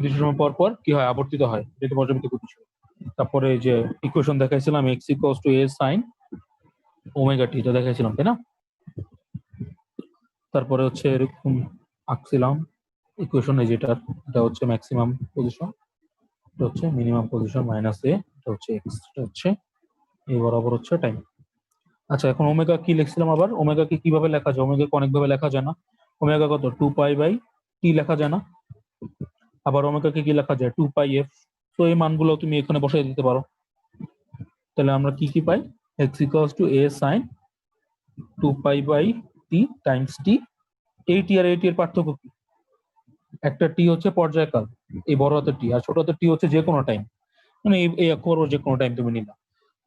কিছু সময় পর পর কি হয়, আবর্তিত হয়, এটা পর্যাবৃত্ত গতি ছিল। তারপরে যে ইকুয়েশন দেখাইছিলাম x equals to a sin omega t, এটা দেখাইছিলাম তাই না? তারপরে হচ্ছে এরকম আঁকছিলাম ইকুয়েশন, এই যেটা, এটা হচ্ছে ম্যাক্সিমাম পজিশন, এটা হচ্ছে মিনিমাম পজিশন মাইনাস এ, এটা হচ্ছে এক্স, এটা হচ্ছে এই বরাবর হচ্ছে টাইম। আচ্ছা, এখন ওমেগা কি লিখছিলাম আবার, ওমেগা কি কিভাবে লেখা যায়? ওমেগা অনেকভাবে লেখা যায় না। ওমেগা কত, 2π/t লেখা যায় না? আবার ওমেগা কি লেখা যায়, 2πf। তো এই মানগুলো তুমি এখানে বসাই দিতে পারো। তাহলে আমরা কি কি পাই, x equals to a sin 2π/t Times t। এই টি আর এই টি এর পার্থক্য কি? একটা টি হচ্ছে পর্যায়কাল, এই বড় হাতের টি, আর ছোট হাতের টি হচ্ছে যে কোনো টাইম, মানে এই অক্ষর যে কোনো টাইম তুমি নিলা।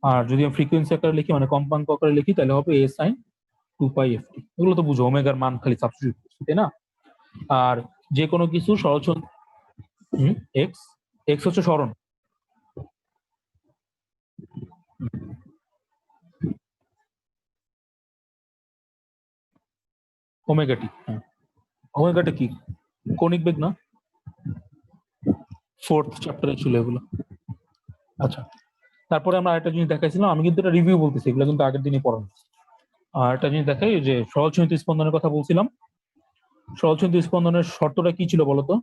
আর যদি আমি ফ্রিকোয়েন্সি আকারে লিখি, মানে কম্পাঙ্ক আকারে লিখি, তাহলে হবে a sin 2πft। এগুলো তো বুঝো, ওমেগার মান খালি সাবস্টিটিউট করছি তাই না? আর যে কোনো কিছু সরল এক্স, এক্স হচ্ছে সরণ, ওমেগা টি। হ্যাঁ, ওমেগা টি কি কৌণিক বেগ না? ফোর্থ চ্যাপ্টারে ছিল এগুলো। আচ্ছা, তারপরে আমরা আরেকটা জিনিস দেখাইছিলাম, আমি কিন্তু এটা রিভিউ বলতেছি, এগুলো কিন্তু আগের দিনই পড়ানো। আর একটা জিনিস দেখাই, যে সরলসীমিত স্পন্দনের কথা বলছিলাম। সরলসীমিত স্পন্দনের শর্তটা কি ছিল বলতো?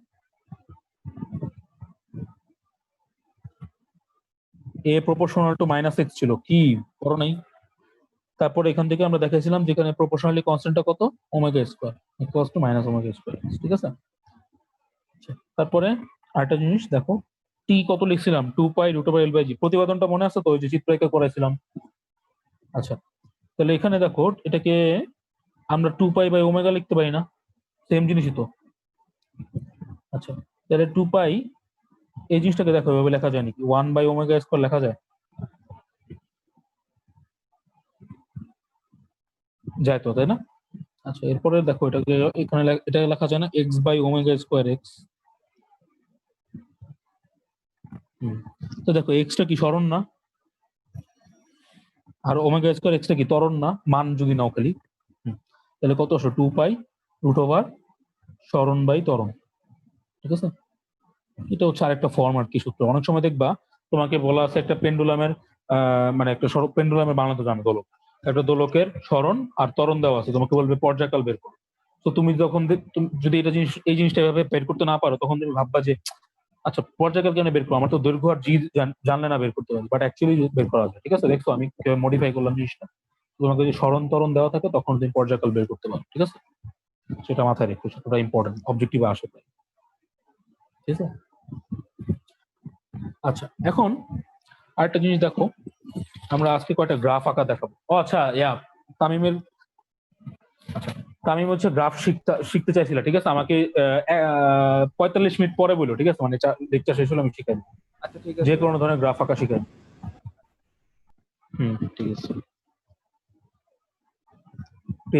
এ প্রপোর্শনাল টু মাইনাস এক্স ছিল, কি করো নাই? তারপরে এখান থেকে আমরা দেখাইছিলাম যেখানে প্রপোর্শনালি কনস্ট্যান্টটা কত, omega square equals to minus omega square, ঠিক আছে? তারপরে আরেকটা জিনিস দেখো, টি কত লিখছিলাম, 2π√L/g। প্রতিপাদনটা মনে আছে তো, ওই যে চিত্ররেখা করাইছিলাম। আচ্ছা, তাহলে এখানে দেখো, এটাকে আমরা 2π/ওমেগা লিখতে পারি না? সেম জিনিসই তো। আচ্ছা, তাহলে 2π, এই জিনিসটাকে দেখো এভাবে লেখা যায় নাকি, 1/ওমেগা স্কয়ার লেখা যায়? যায় তো, তাই না? আচ্ছা, এরপরে দেখো এটাকে এখানে এটা লেখা যায় না, x/ওমেগা স্কয়ার এক্স। তো দেখো এক্সটা কি সরণ না, আর ওমেগা স্কয়ার এক্সটা কি ত্বরণ না, মান যদি নাও খালি। তাহলে কত আসো, 2π√ওভার সরণ বাই ত্বরণ, ঠিক আছে? এটা হচ্ছে আরেকটা ফর্ম আর কি, সূত্র। অনেক সময় দেখবা তোমাকে বলা আছে একটা পেন্ডুলামের মানে একটা সরল পেন্ডুলামের বাংলাতে জানো দোলক, একটা দোলকের সরণ আর ত্বরণ দেওয়া আছে, তোমাকে বলবে পর্যায়কাল বের করো। তো তুমি যখন যদি এটা জিনিস, এই জিনিসটা এভাবে বের করতে না পারো, তখন তুমি ভাববা যে আচ্ছা পর্যায়কাল কেন বের করো, আমার তো দৈর্ঘ্য আর জি জানলে না বের করতে পারি, বাট অ্যাকচুয়ালি বের করা যায়, ঠিক আছে? দেখছো আমি মডিফাই করলাম জিনিসটা। তোমাকে যদি সরণ ত্বরণ দেওয়া থাকে, তখন তুমি পর্যায়কাল বের করতে পারো, ঠিক আছে? সেটা মাথায় রেখো, সেটা ইম্পর্টেন্ট, অবজেক্টিভে আসে, ঠিক আছে? আচ্ছা, এখন আরেকটা জিনিস দেখো, আমরা আজকে কয়টা গ্রাফ আঁকা দেখাবো। ও আচ্ছা, তামিমের, আচ্ছা তামিম হচ্ছে গ্রাফ শিখতে চাইছিল, ঠিক আছে? আমাকে 45 মিনিট পরে বললো, ঠিক আছে? মানে লেকচার শেষ হলে আমি শিখাই, আচ্ছা ঠিক যে আছে, কোনো ধরনের গ্রাফ আঁকা শিখাই। ঠিক আছে,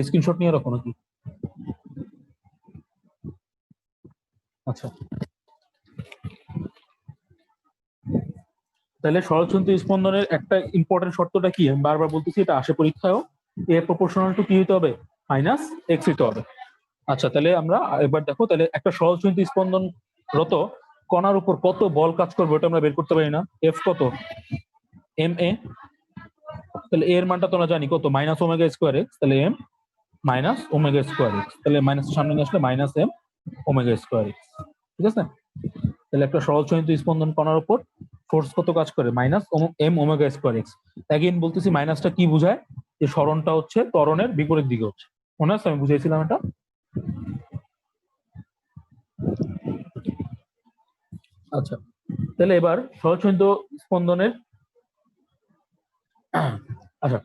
স্ক্রিনশট নিয়ে রাখো নাকি? আচ্ছা, তাহলে সরলচন্দ্র স্পন্দনের একটা ইম্পর্টেন্ট শর্তটা কি, আমি বারবার বলতেছি, এটা আসে পরীক্ষায়ও, এ প্রপোর্শনাল টু কি হতে হবে, মাইনাস এক্স হতে হবে। আচ্ছা, তাহলে আমরা এবার দেখো, তাহলে একটা সরলচন্দ্র স্পন্দন রত কণার উপর কত বল কাজ করবে, ওটা আমরা বের করতে পারি না? এফ কত, এম এ। তাহলে এর মানটা তোমরা জানি কত, -ওমেগা স্কয়ার এক্স। তাহলে এম -ওমেগা স্কয়ার এক্স, তাহলে মাইনাস সামনে নিয়ে আসলে -m ওমেগা স্কয়ার এক্স, ঠিক আছে? তাহলে একটা সরলচন্দ্র স্পন্দন কণার উপর ফোর্স কত কাজ করে, -m omega square x. Again বলতেছি, মাইনাসটা কি বোঝায়, যে সরণটা হচ্ছে ত্বরণের বিপরীত দিকে হচ্ছে। মনে আছে আমি বুঝাইছিলাম এটা? আচ্ছা, তাহলে এবার সরলচন্দ্র স্পন্দনের, আচ্ছা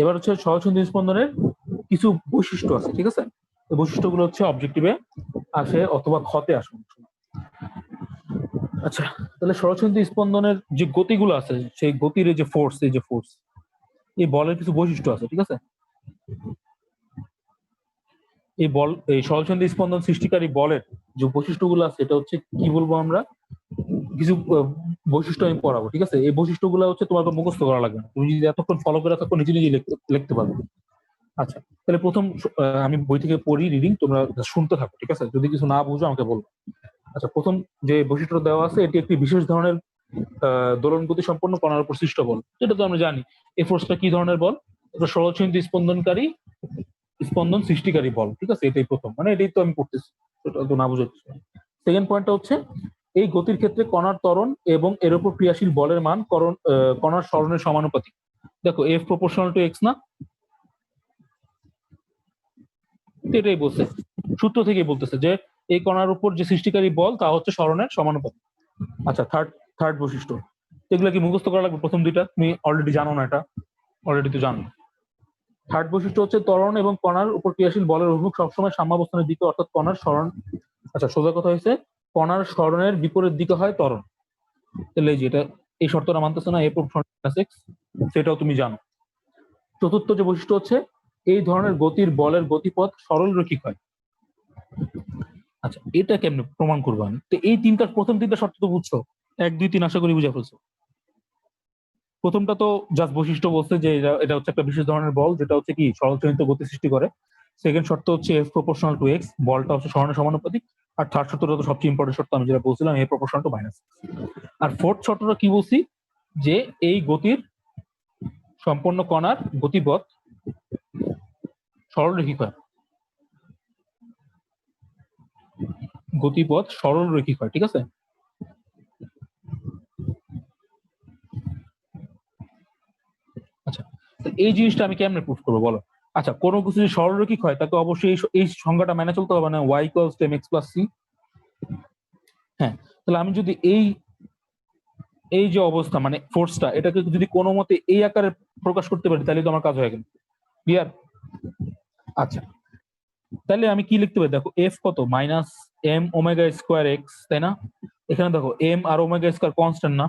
এবার হচ্ছে সরলচন্দ্র স্পন্দনের কিছু বৈশিষ্ট্য আছে, ঠিক আছে? এই বৈশিষ্ট্যগুলো হচ্ছে অবজেক্টিভে আসে অথবা ক্ষতে আসে। আচ্ছা, তাহলে সরলচন্দ্র স্পন্দনের যে গতিগুলো আছে, সেই গতির এই যে ফোর্স, এই বলের কিছু বৈশিষ্ট্য আছে, ঠিক আছে? এই বল, এই সরলচন্দ্র স্পন্দন সৃষ্টিকারী বলের যে বৈশিষ্ট্যগুলো আছে, এটা হচ্ছে কি বলবো আমরা, কিছু বৈশিষ্ট্য আমি পড়াবো, ঠিক আছে? এই বৈশিষ্ট্যগুলো হচ্ছে তোমার মুখস্থ করা লাগবে না, তুমি যদি এতক্ষণ ফলো করে থাকো, নিজে নিজে লিখতে পারবে। আচ্ছা, তাহলে প্রথম আমি বই থেকে পড়ি রিডিং, তোমরা শুনতে থাকো, ঠিক আছে? যদি কিছু না বুঝো আমাকে বলবো। আচ্ছা, প্রথম যে বৈশিষ্ট্য দেওয়া আছে এটি একটি বিশেষ ধরনের দোলন গতি সম্পন্ন কণার উপর সৃষ্ট বল, যেটা তো আমরা জানি। এই ফোর্সটা কি ধরনের বল? এটা সরলচ্ছন্দি স্পন্দনকারী স্পন্দন সৃষ্টিকারী বল, ঠিক আছে? এটাই প্রথম, মানে এটাই তো আমি পড়তেছি, এটা তো না বুঝাচ্ছি। সেকেন্ড পয়েন্টটা হচ্ছে এই গতির ক্ষেত্রে কণার ত্বরণ এবং এর উপর ক্রিয়াশীল বলের মান কণার সরণের সমানুপাতিক। দেখো এফ প্রপোর্শনাল টু এক্স না, এটাই বলছে, সূত্র থেকে বলতেছে যে এই কণার উপর যে সৃষ্টিকারী বল তা হচ্ছে সরণের সমানুপাতিক। আচ্ছা, থার্ড থার্ড বৈশিষ্ট্য, এগুলো কি মুখস্থ করা লাগবে? প্রথম দুইটা তুমি অলরেডি জানো না, এটা অলরেডি তো জানো। থার্ড বৈশিষ্ট্য হচ্ছে ত্বরণ এবং কণার উপর ক্রিয়াশীল বলের অভিমুখ সবসময় সাম্যাবস্থানের দিকে, অর্থাৎ কণার সরণ। আচ্ছা, সোজা কথা হয়েছে কণার সরণের বিপরীত দিকে হয় ত্বরণ। তাহলে এই যে এটা, এই শর্তটা মানতেছে না, এ সেটাও তুমি জানো। চতুর্থ যে বৈশিষ্ট্য হচ্ছে এই ধরনের গতির বলের গতিপথ সরল রৈখিক হয়। আচ্ছা, এটা কেমনে প্রমাণ করবো আমি? তো এই প্রথম তিনটা শর্ত তো বুঝছো, 1, 2, 3 আশা করি বুঝে ফেলছো। প্রথমটা তো জাস্ট বৈশিষ্ট্য বলছে যে এটা হচ্ছে একটা বিশেষ ধরনের বল, যেটা হচ্ছে কি সরলচালিত গতি সৃষ্টি করে। সেকেন্ড শর্ত হচ্ছে এফ প্রপোর্শনাল টু এক্স, বলটা হচ্ছে সরণের সমানুপাতিক। আর থার্ড শর্তটা তো সবচেয়ে ইম্পর্টেন্ট শর্ত, আমি যেটা বলছিলাম, এ প্রপোর্শনাল টু মাইনাস। আর ফোর্থ শর্তটা কি বলছি? যে এই গতির সম্পন্ন কণার গতিপথ সরলরৈখিক হয়, গতিপথ সরলরৈখিক হয়, ঠিক আছে? আচ্ছা, এই জিনিসটা আমি কেমনে প্রুফ করবো বলো? আচ্ছা, কোনো কিছু যদি সরলরৈখিক হয় তাকে অবশ্যই এই সংজ্ঞাটা মেনে চলতে হবে না, y equals to mx plus c। হ্যাঁ, তাহলে আমি যদি এই যে অবস্থা মানে ফোর্সটা, এটাকে যদি কোনো মতে এই আকারে প্রকাশ করতে পারি তাহলে তো আমার কাজ হয়ে গেল। ক্লিয়ার? আচ্ছা, তাহলে আমি কি লিখতে পারি? দেখো এফ কত, minus M omega square X, তাই না? এখানে দেখো এম আর ওমেগা স্কোয়ার কনস্ট্যান্ট না,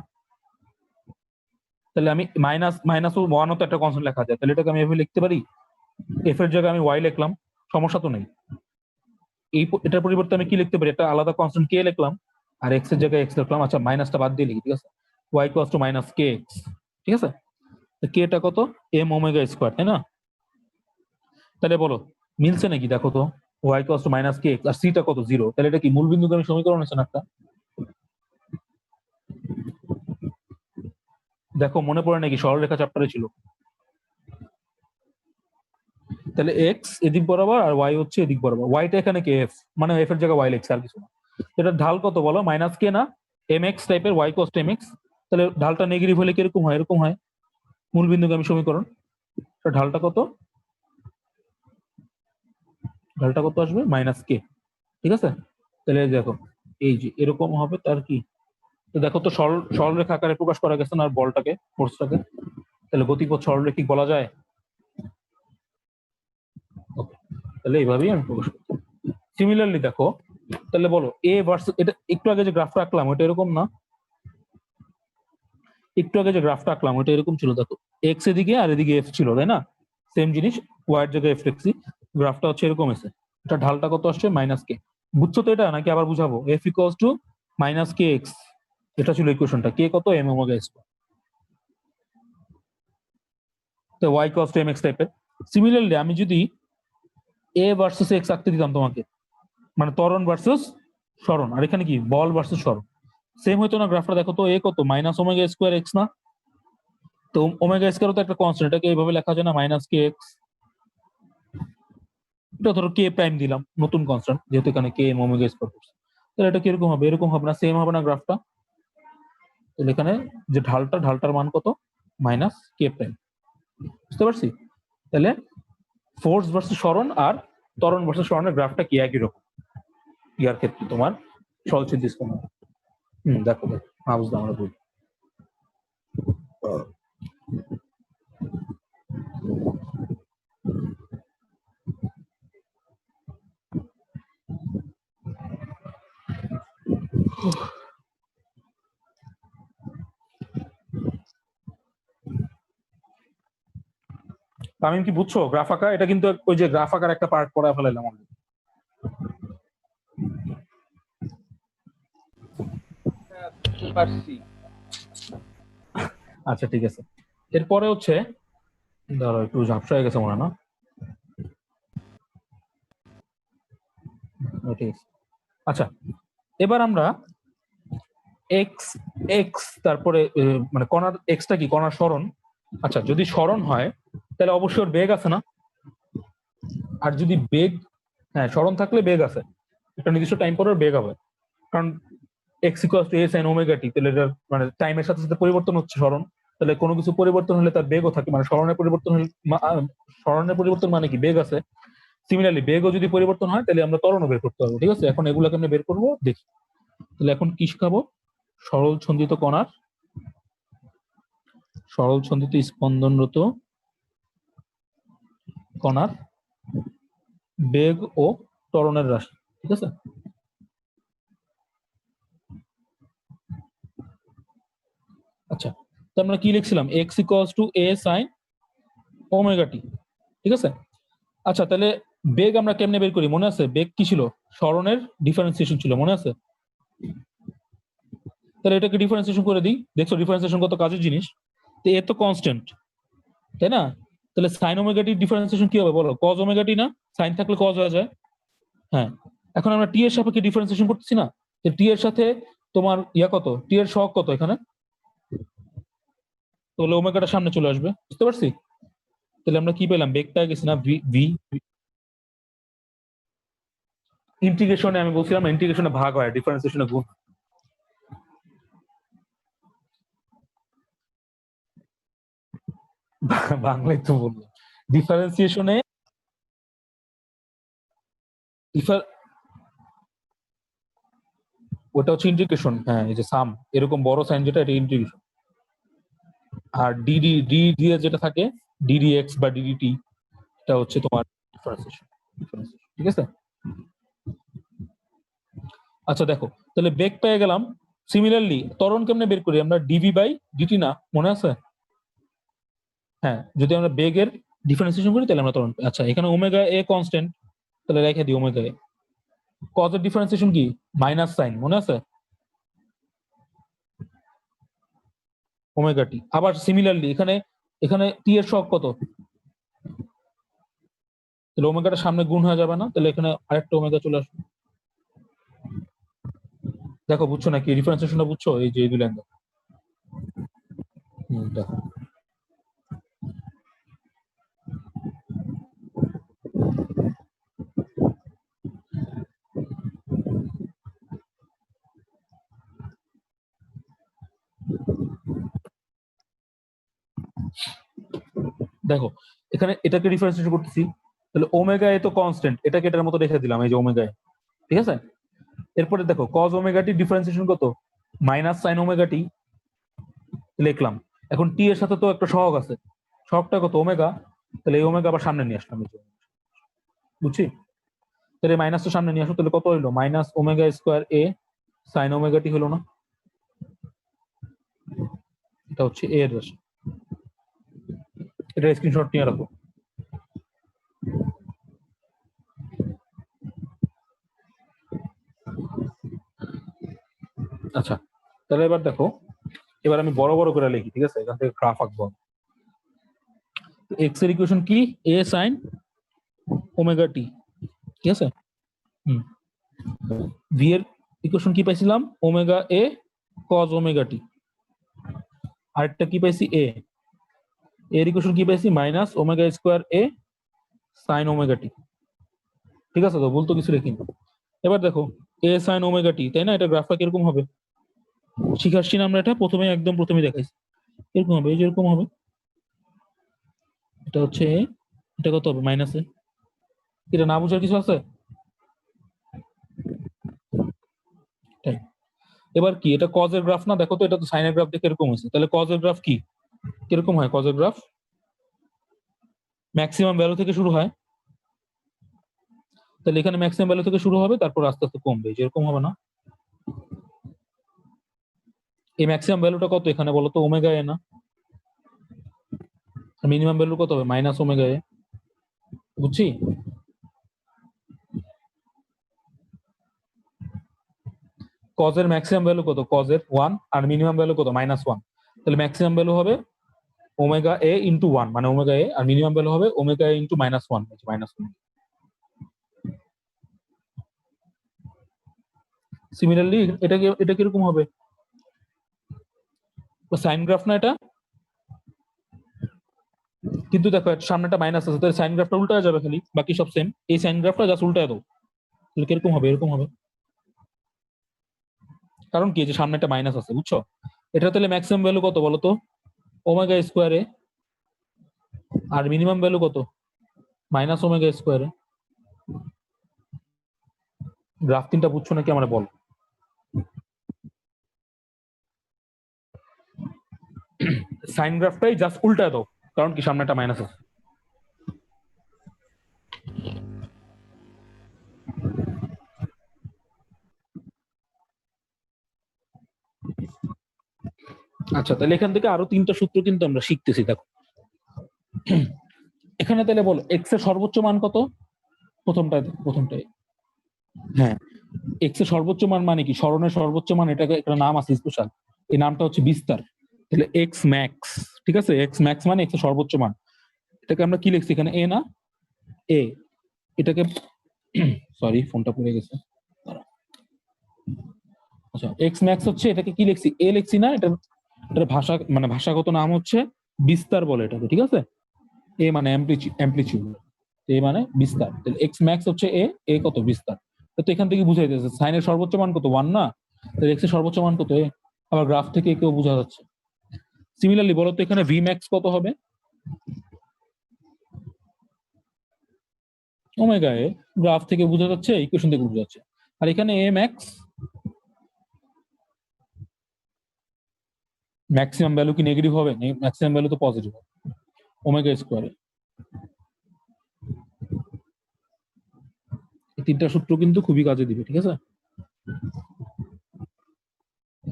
তাহলে আমি মাইনাস মাইনাস ওয়ানও তো একটা কনস্ট্যান্ট লেখা যায়, তাহলে এটাকে আমি এভাবে লিখতে পারি। এফ এর জায়গায় আমি ওয়াই লিখলাম, সমস্যা তো নেই। এটার পরিবর্তে আমি কি লিখতে পারি? একটা আলাদা কনস্ট্যান্ট কে লিখলাম, আর এক্স এর জায়গায় এক্স লিখলাম। আচ্ছা, মাইনাসটা বাদ দিয়ে লিখি, ঠিক আছে? Y equals to minus K X, ঠিক আছে? কে টা কত? এম ওমেগা স্কোয়ার, তাই না? তাহলে বলো মিলছে নাকি? দেখো তো, Y equals to minus K x আর সিটা কত, জিরো। তাহলে এটা কি মূল বিন্দুগামী সমীকরণ হচ্ছে না একটা? দেখো মনে পড়ে নাকি সরলরেখা চ্যাপ্টারে ছিল? তাহলে এক্স এদিক বরাবর আর ওয়াই হচ্ছে এদিক বরাবর, ওয়াইটা এখানে কে এফ, মানে এফ এর জায়গায় ওয়াই লিখছে, আর কিছু না। এটা ঢাল কত বলো? মাইনাস কে না, এম এক্স টাইপের, ওয়াই কস্ট এম এক্স। তাহলে ঢালটা নেগেটিভ হলে কিরকম হয়? এরকম হয় মূল বিন্দুগামী সমীকরণ। ঢালটা কত? ঢালটা কত আসবে? মাইনাস কে, ঠিক আছে? তাহলে দেখো এই যে এরকম হবে, তার কি? তো দেখো তো সরলরেখা আকারে প্রকাশ করা গেছে না আর বলটাকে, ফোর্সটাকে, তাহলে গতিপথ সরলরৈখিক বলা যায়। ওকে, তাহলে এইভাবেই আমি প্রকাশ করতে। সিমিলারলি দেখো, তাহলে বলো এ ভার্সেস, এটা একটু আগে যে গ্রাফটা আঁকলাম ওটা এরকম না? একটু আগে যে গ্রাফটা আঁকলাম ওটা এরকম ছিল, দেখো এক্স এদিকে আর এদিকে এফ ছিল, তাই না? সেম জিনিস, ওয়াই এর জায়গায় এফ লিখছি, গ্রাফটা হচ্ছে এরকম এসে। এটা ঢালটা কত আসছে? Minus K. বুঝছো তো এটা, নাকি আবার বুঝাবো? F equals to minus K X, এটা ছিল ইকুয়েশনটা। কে কত? এম ওমেগা স্কয়ার, তো Y equals to M X টাইপের। সিমিলারলি আমি যদি এ ভার্সেস এক্স আঁকতে দিতাম তোমাকে, মানে ত্বরণ ভার্সেস সরণ, আর এখানে কি বল ভার্সেস সরণ, সেম হইতো না গ্রাফটা? দেখো তো এ কত, মাইনাস ওমেগা স্কোয়ার এক্স না? তো ওমেগা স্কোয়ার তো একটা কনস্ট্যান্ট, এটাকে এইভাবে লেখা যায় না, মাইনাস কে এক্স। এটা ধরো কে প্রাইম দিলাম, নতুন কনস্ট্যান্ট, যেহেতু এখানে কে এম ওমেগা স্কোয়ার করছে। তাহলে এটা কিরকম হবে? এরকম হবে না? সেম হবে না গ্রাফটা? তাহলে এখানে যে ঢালটার মান কত? মাইনাস কে প্রাইম। বুঝতে পারছি? তাহলে ফোর্স ভার্সেস সরণ আর ত্বরণ ভার্সেস সরণের গ্রাফটা কি একই রকম ইয়ার ক্ষেত্রে তোমার সহচিত স্পন্দন। দেখো দেখো, বুঝলাম, আমরা বলি। আমি কি বুঝছো গ্রাফ আঁকা? এটা কিন্তু ওই যে গ্রাফ আঁকার একটা পার্ট পড়া ফেলাইলাম অলরেডি। পারছি। আচ্ছা ঠিক আছে, এরপরে হচ্ছে, ধরো একটু ঝাপসা হয়ে গেছে মনে হয় না? ঠিক আছে। আচ্ছা, এবার আমরা এক্স এক্স তারপরে মানে কণার এক্সটা কি কণার সরণ। আচ্ছা যদি সরণ হয় তাহলে অবশ্যই ওর বেগ আছে না, আর যদি বেগ, হ্যাঁ সরণ থাকলে বেগ আছে, একটা নির্দিষ্ট টাইম পরে ওর বেগ হবে, কারণ x equals to A sine omega t, তাহলে এটার মানে টাইমের সাথে সাথে পরিবর্তন হচ্ছে সরণ, তাহলে কোনো কিছু পরিবর্তন হলে তার বেগও থাকে, মানে সরণের পরিবর্তন হলে সরণের পরিবর্তন মানে কি বেগ আছে। সিমিলারলি বেগও যদি পরিবর্তন হয় তাহলে আমরা ত্বরণও বের করতে পারবো। ঠিক আছে, এখন এগুলোকে আমরা বের করবো, দেখি। তাহলে এখন কি শিখাবো? সরল ছন্দিত কণার, সরল ছন্দিত স্পন্দনরত কণার বেগ ও ত্বরণের রাশি। ঠিক আছে, আচ্ছা তো আমরা কি লিখছিলাম, x equals to A sine omega t. ঠিক আছে, আচ্ছা তাহলে বেগ আমরা কেমনে বের করি মনে আছে? বেগ কি ছিল? সরণের ডিফারেন্সিয়েশন ছিল, মনে আছে? তাহলে এটাকে ডিফারেন্সিয়েশন করে দিই, দেখছো ডিফারেন্সিয়েশন কত কাজের জিনিস। তো এ তো কনস্ট্যান্ট, তাই না? তাহলে সাইন ওমেগা টি ডিফারেন্সিয়েশন কি হবে বলো? কজ ওমেগা টি না? সাইন থাকলে কজ হয়ে যায়। হ্যাঁ, এখন আমরা টি এর সাপেক্ষে ডিফারেন্সিয়েশন করতেছি না, টি এর সাথে তোমার ইয়া কত, টি এর সহগ কত এখানে, তাহলে ওমেগাটা সামনে চলে আসবে, বুঝতে পারছি? তাহলে আমরা কি পেলাম? বেগ পেয়ে গেছি না, ভি ভি। ইন্টিগ্রেশনে আমি বলছিলাম ইন্টিগ্রেশনে ভাগ হয়, ডিফারেন্সিয়েশনে গুণ। বাংলায় তো বললাম ডিফারেন্সিয়েশনে ওটা হচ্ছে ইন্টিগ্রেশন। হ্যাঁ, এই যে সাম এরকম বড় সাইন যেটা, এটা ইন্টিগ্রেশন। আর ডিডি ডি ডি এর যেটা থাকে ডিডি এক্স বা ডিডি টি, এটা হচ্ছে তোমার ডিফারেন্সিয়েশন। ঠিক আছে, আচ্ছা দেখো তাহলে বেগ পেয়ে গেলাম। সিমিলারলি ত্বরণ কেমনে বের করি আমরা? ডিভি বাই ডিটি না, মনে আছে? হ্যাঁ, যদি আমরা বেগের ডিফারেন্সিয়েশন করি তাহলে আমরা ত্বরণ পাই। আচ্ছা এখানে ওমেগা এ কনস্ট্যান্ট, তাহলে রেখে দিই ওমেগা এ। কজের ডিফারেন্সিয়েশন কি? মাইনাস সাইন, মনে আছে? Omega t. আবার সিমিলারলি এখানে, এখানে টি এর সহগ কত? তাহলে ওমেগাটা সামনে গুণ হয়ে যাবে না? তাহলে এখানে আরেকটা ওমেগা চলে আসবে। দেখো বুঝছো নাকি ডিফারেন্সিয়েশনটা? বুঝছো? এই যে এই দুই লাইন দেখো, দেখো এখানে এটাকে ডিফারেন্সিয়েশন করতেছি, তাহলে ওমেগা এ তো কনস্ট্যান্ট, এটাকে এটার মতো রেখে দিলাম, এই যে ওমেগা এ। ঠিক আছে, এরপরে দেখো কজ ওমেগা টি ডিফারেন্সিয়েশন কত? মাইনাস সাইন ওমেগা টি লিখলাম। এখন টি এর সাথে তো একটা সহগ আছে, সহগটা কত? ওমেগা। তাহলে এই ওমেগা আবার সামনে নিয়ে আসলাম, বুঝছি? তাহলে মাইনাস তো সামনে নিয়ে আসো, তাহলে কত হইলো? Minus omega square a sine omega টি হলো না? এটা হচ্ছে এ এর রাশি, এটা স্ক্রিনশট নিয়ে রাখো। আচ্ছা তাহলে এবার দেখো, এবার আমি বড় বড় করে লিখি। ঠিক আছে, এখান থেকে গ্রাফ আঁকবো। এক্স এর ইকুয়েশন কি? এ সাইন ওমেগা টি। ঠিক আছে, হুম। ভি এর ইকুয়েশন কি পাইছিলাম? ওমেগা এ কজ ওমেগা টি। আরেকটা কি পাইছি? এ এর ইকুয়েশন কি পাইছি? Minus omega square a sine omega t. ঠিক আছে, তো বলতো কিছু রেখি। এবার দেখো এ সাইন ওমেগা টি, তাই না? এটা গ্রাফটা কিরকম হবে শিখাচ্ছি না আমরা? এটা প্রথমে একদম প্রথমে দেখাইছি, এরকম হবে, এই যে এরকম হবে। এটা হচ্ছে এ, এটা কত হবে? মাইনাস এ। এটা না বুঝার কিছু আছে? তাই। এবার কি এটা কজের গ্রাফ না? দেখো তো, এটা তো সাইনের গ্রাফ দেখে এরকম হয়েছে, তাহলে কজের গ্রাফ কি কিরকম হয়? কজের গ্রাফ ম্যাক্সিমাম ভ্যালু থেকে শুরু হয়, তাহলে এখানে ম্যাক্সিমাম ভ্যালু থেকে শুরু হবে, তারপর আস্তে আস্তে কমবে, যেরকম হবে না? এই ম্যাক্সিমাম ভ্যালুটা কত এখানে বলো তো? ওমেগা এ না? মিনিমাম ভ্যালু কত হবে? মাইনাস ওমেগা এ। বুঝছি? কজের ম্যাক্সিমাম ভ্যালু কত? কজের 1, আর মিনিমাম ভ্যালু কত? -1। তাহলে ম্যাক্সিমাম ভ্যালু হবে ওমেগা এ ইন্টু 1, মানে ওমেগা এ, আর মিনিমাম ভ্যালু হবে ওমেগা এ ইন্টু -1, -1। সিমিলারলি এটা কিরকম হবে? সাইন গ্রাফ না এটা, কিন্তু দেখো সামনেটা মাইনাস আছে, তাহলে সাইন গ্রাফটা উল্টা যাবে, খালি বাকি সব সেম। এই সাইন গ্রাফটা জাস্ট উল্টায় দাও, তাহলে কিরকম হবে? এরকম হবে। কারণ কি, যে সামনে একটা মাইনাস আছে, বুঝছো? এটা তাহলে ম্যাক্সিমাম ভ্যালু কত বলো তো? ওমেগা স্কোয়ারে। আর মিনিমাম ভ্যালু কত? মাইনাস ওমেগা স্কোয়ারে। গ্রাফ তিনটা বুঝছো নাকি আমার বল। সাইন গ্রাফটাই জাস্ট উল্টায় দাও, কারণ কি সামনে একটা মাইনাস আছে। আচ্ছা, তাহলে এখান থেকে আরো তিনটা সূত্র কিন্তু আমরা শিখতেছি, দেখো। এখানে তাহলে বলো এক্স এর সর্বোচ্চ মান কত? প্রথমটায়। হ্যাঁ, এক্স এর সর্বোচ্চ মান মানে কি? স্মরণের সর্বোচ্চ মান, এটাকে একটা নাম আছে স্পেশাল, এই নামটা হচ্ছে বিস্তার। তাহলে এক্স ম্যাক্স, ঠিক আছে? এক্স ম্যাক্স মানে এক্স এর সর্বোচ্চ মান। এটাকে আমরা কি লিখছি এখানে? এ না, এ। এটাকে সরি, ফোনটা পড়ে গেছে। আচ্ছা, এক্স ম্যাক্স হচ্ছে, এটাকে কি লিখছি? এ লিখছি না? এটার ভাষা মানে ভাষাগত নাম হচ্ছে বিস্তার বলে এটাকে, ঠিক আছে? এ মানে অ্যাম্পলিটিউড, এ মানে বিস্তার। তাহলে এক্স ম্যাক্স হচ্ছে এ, এ কত? বিস্তার। তো এখান থেকে বুঝাই যাচ্ছে সাইনের সর্বোচ্চ মান কত? 1 না? তাহলে এক্স এর সর্বোচ্চ মান কত? এ। আবার গ্রাফ থেকে একেও বোঝা যাচ্ছে। সিমিলারলি বলো তো এখানে ভি ম্যাক্স কত হবে? ওমেগা এ। গ্রাফ থেকে বোঝা যাচ্ছে, ইকুয়েশন থেকে বোঝা যাচ্ছে। আর এখানে এ ম্যাক্স, ম্যাক্সিমাম ভ্যালু কি নেগেটিভ হবে? ম্যাক্সিমাম ভ্যালু তো পজিটিভ হবে, ওমেগা স্কোয়ারে। এই তিনটা সূত্র কিন্তু খুবই কাজে দিবে, ঠিক আছে?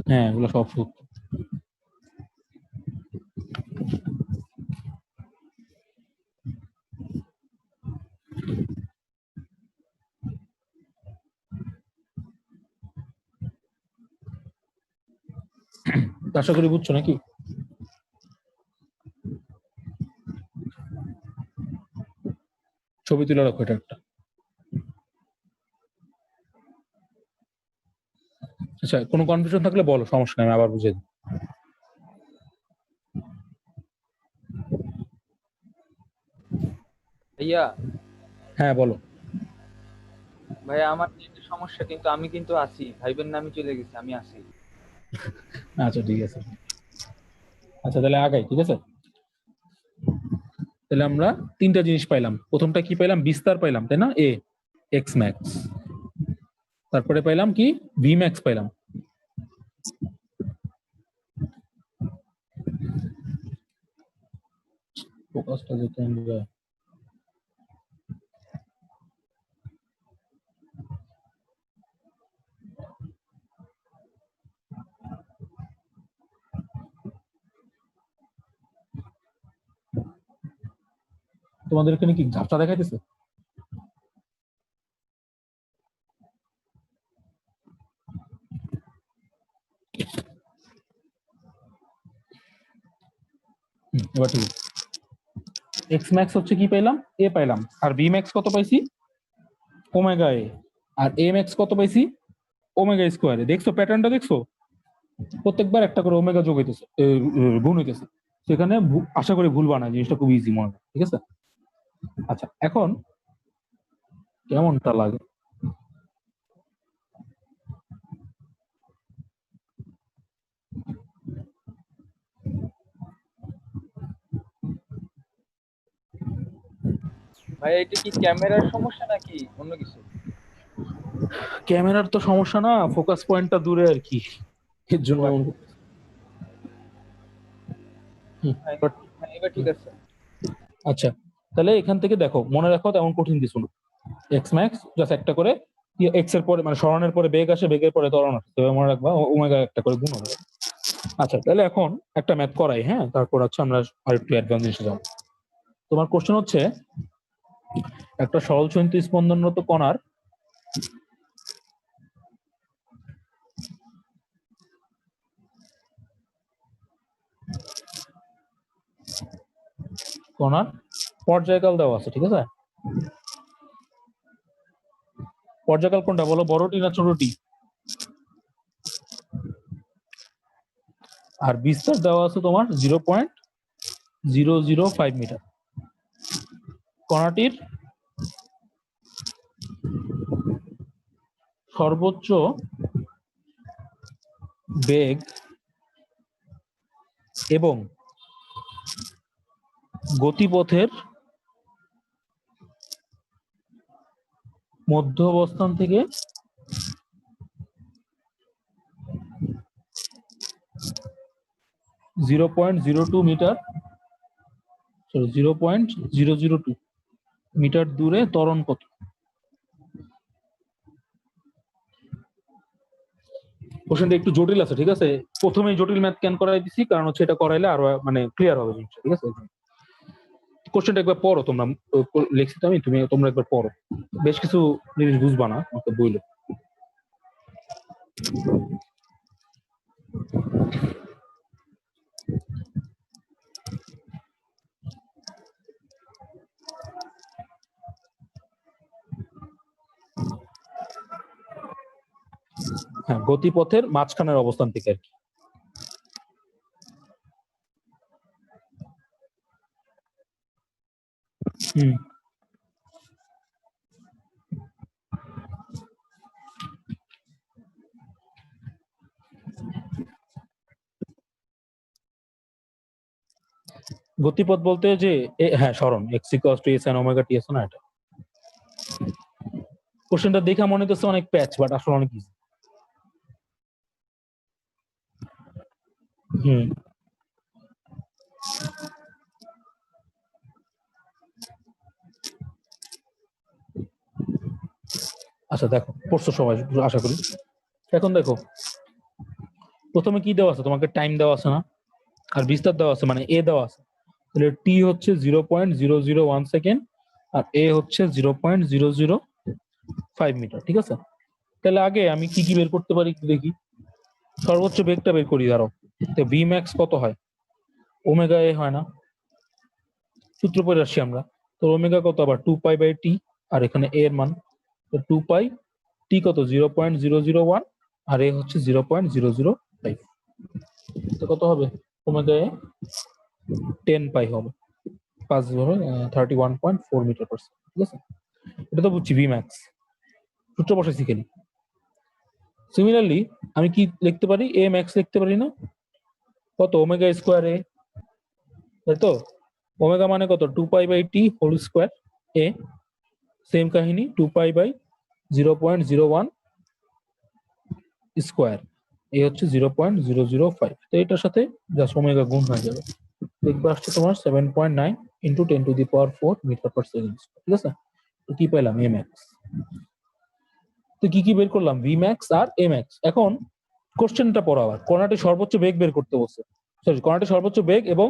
হ্যাঁ, এগুলো সব সূত্র। আশা করি বুঝছো নাকি? ছবি তুলে রাখো এটা একটা। আচ্ছা, কোনো কনফিউশন থাকলে বলো, সমস্যা নেই, আমি আবার বুঝিয়ে দিই। ভাইয়া, হ্যাঁ বলো। ভাইয়া আমার নেটের সমস্যা, কিন্তু আমি কিন্তু আছি, ভাইবেন না আমি চলে গেছি, আমি আছি। আচ্ছা ঠিক আছে। আচ্ছা তাহলে আগাই, ঠিক আছে? তাহলে আমরা তিনটা জিনিস পাইলাম। প্রথমটা কি পাইলাম? বিস্তার পাইলাম, তাই না? এ এক্স ম্যাক্স। তারপরে পাইলাম কি? ভি ম্যাক্স পাইলাম। ফোকাসটা যেতে হবে। তোমাদের এখানে কি ঝাপটা দেখাইতেছে? এবার ঠিক আছে। এক্স ম্যাক্স হচ্ছে কি পাইলাম? এ পাইলাম। আর ভি ম্যাক্স কত পাইছি? ওমেগা এ। আর এ ম্যাক্স কত পাইছি? ওমেগা স্কোয়ারে। দেখছো প্যাটার্নটা? দেখছো প্রত্যেকবার একটা করে ওমেগা যোগ হইতেছে, গুণ হইতেছে। সেখানে আশা করি ভুল বানায়, জিনিসটা খুব ইজি মনে হয়, ঠিক আছে? আচ্ছা, এখন কেমনটা লাগে? ভাইয়া এটা কি ক্যামেরার সমস্যা নাকি অন্য কিছু? ক্যামেরার তো সমস্যা না, ফোকাস পয়েন্টটা দূরে আর কি, এর ও জন্য। আচ্ছা। হ্যাঁ, হ্যাঁ, এবার ঠিক আছে। আচ্ছা, তাহলে এখান থেকে দেখো, মনে রাখো তেমন কঠিন কিছু না। এক্স ম্যাক্স জাস্ট একটা করে, এক্স এর পরে মানে সরণের পরে বেগ আসে, বেগের পরে ত্বরণ আসে, তবে মনে রাখবা ওমেগা একটা করে গুণ হবে। আচ্ছা, তাহলে এখন একটা ম্যাথ করাই, হ্যাঁ, তারপর হচ্ছে আমরা আরেকটু অ্যাডভান্স জিনিসে যাবো। তোমার কোশ্চেন হচ্ছে, একটা সরল চলন্ত স্পন্দনরত কণার কণার পর্যায়কাল দেওয়া আছে, ঠিক আছে? পর্যায়কাল কোনটা বলো, বড়টি না ছোটটি? আর বিস্তার দেওয়া আছে তোমার 0.005 মিটার। কণাটির সর্বোচ্চ বেগ এবং গতিপথের মধ্য অবস্থান থেকে 0.02 মিটার 0.002 মিটার দূরে ত্বরণ কত? কোশ্চেনটা একটু জটিল আছে, ঠিক আছে? প্রথমে জটিল ম্যাথ কেন করাই দিছি, কারণ হচ্ছে এটা করাইলে আরো মানে ক্লিয়ার হবে জিনিসটা, ঠিক আছে? কোশ্চেনটা একবার পড়ো তোমরা, লিখছি তো আমি, তোমরা একবার পড়ো, বেশ কিছু জিনিস বুঝবা না আমাকে বইলো। হ্যাঁ, গতিপথের মাঝখানের অবস্থান থেকে আর কি। হুম, গতিপথ বলতে যে হ্যাঁ সরণ x = a sin omega t আছে না, এটা কোশ্চেনটা দেখা মনে হচ্ছে অনেক প্যাচ, বাট আসলে অনেক ইজি। হুম, আচ্ছা দেখো পড়ছো সবাই আশা করি। এখন দেখো প্রথমে কি দেওয়া আছে, তোমাকে টাইম দেওয়া আছে না, আর বিস্তার দেওয়া আছে, মানে এ দেওয়া আছে, তাহলে টি হচ্ছে 0.001 সেকেন্ড আর এ হচ্ছে 0.005 মিটার, ঠিক আছে? তাহলে আগে আমি কি কি বের করতে পারি একটু দেখি। সর্বোচ্চ বেগটা বের করি, ধরো তো ভি ম্যাক্স কত হয়, ওমেগা এ হয় না, সূত্র পড়ে আসছি আমরা। তো ওমেগা কত আবার 2π/t, আর এখানে এ এর মান তো 2π, টি কত 0.001 আর এ হচ্ছে 0.005, তো কত হবে ওমেগা এ 10π হবে, 5 ধরো 31.4 মিটার পার সেকেন্ড, ঠিক আছে? এটা তো বুঝছি ভি ম্যাক্স, সূত্র বসাইছি খালি। সিমিলারলি আমি কি লিখতে পারি, এ ম্যাক্স লিখতে পারি না, কত ওমেগা স্কোয়ার এ, তাই তো? ওমেগা মানে কত 2π/t হোল স্কোয়ার এ, সেম কাহিনী 2π/0.01 স্কোয়ার, এ হচ্ছে 0.005, তো এটার সাথে জাস্ট ওমেগা গুণ হয়ে যাবে, দেখবে আসছে তোমার 7.9 × 10⁴ মিটার পার সেকেন্ড, ঠিক আছে? তো কি পেলাম, এ ম্যাক্স। তো কি কি বের করলাম, ভি ম্যাক্স আর এ ম্যাক্স। এখন কোশ্চেনটা পড়া, আবার কণাটির সর্বোচ্চ বেগ বের করতে বলছে, সরি কণাটির সর্বোচ্চ বেগ এবং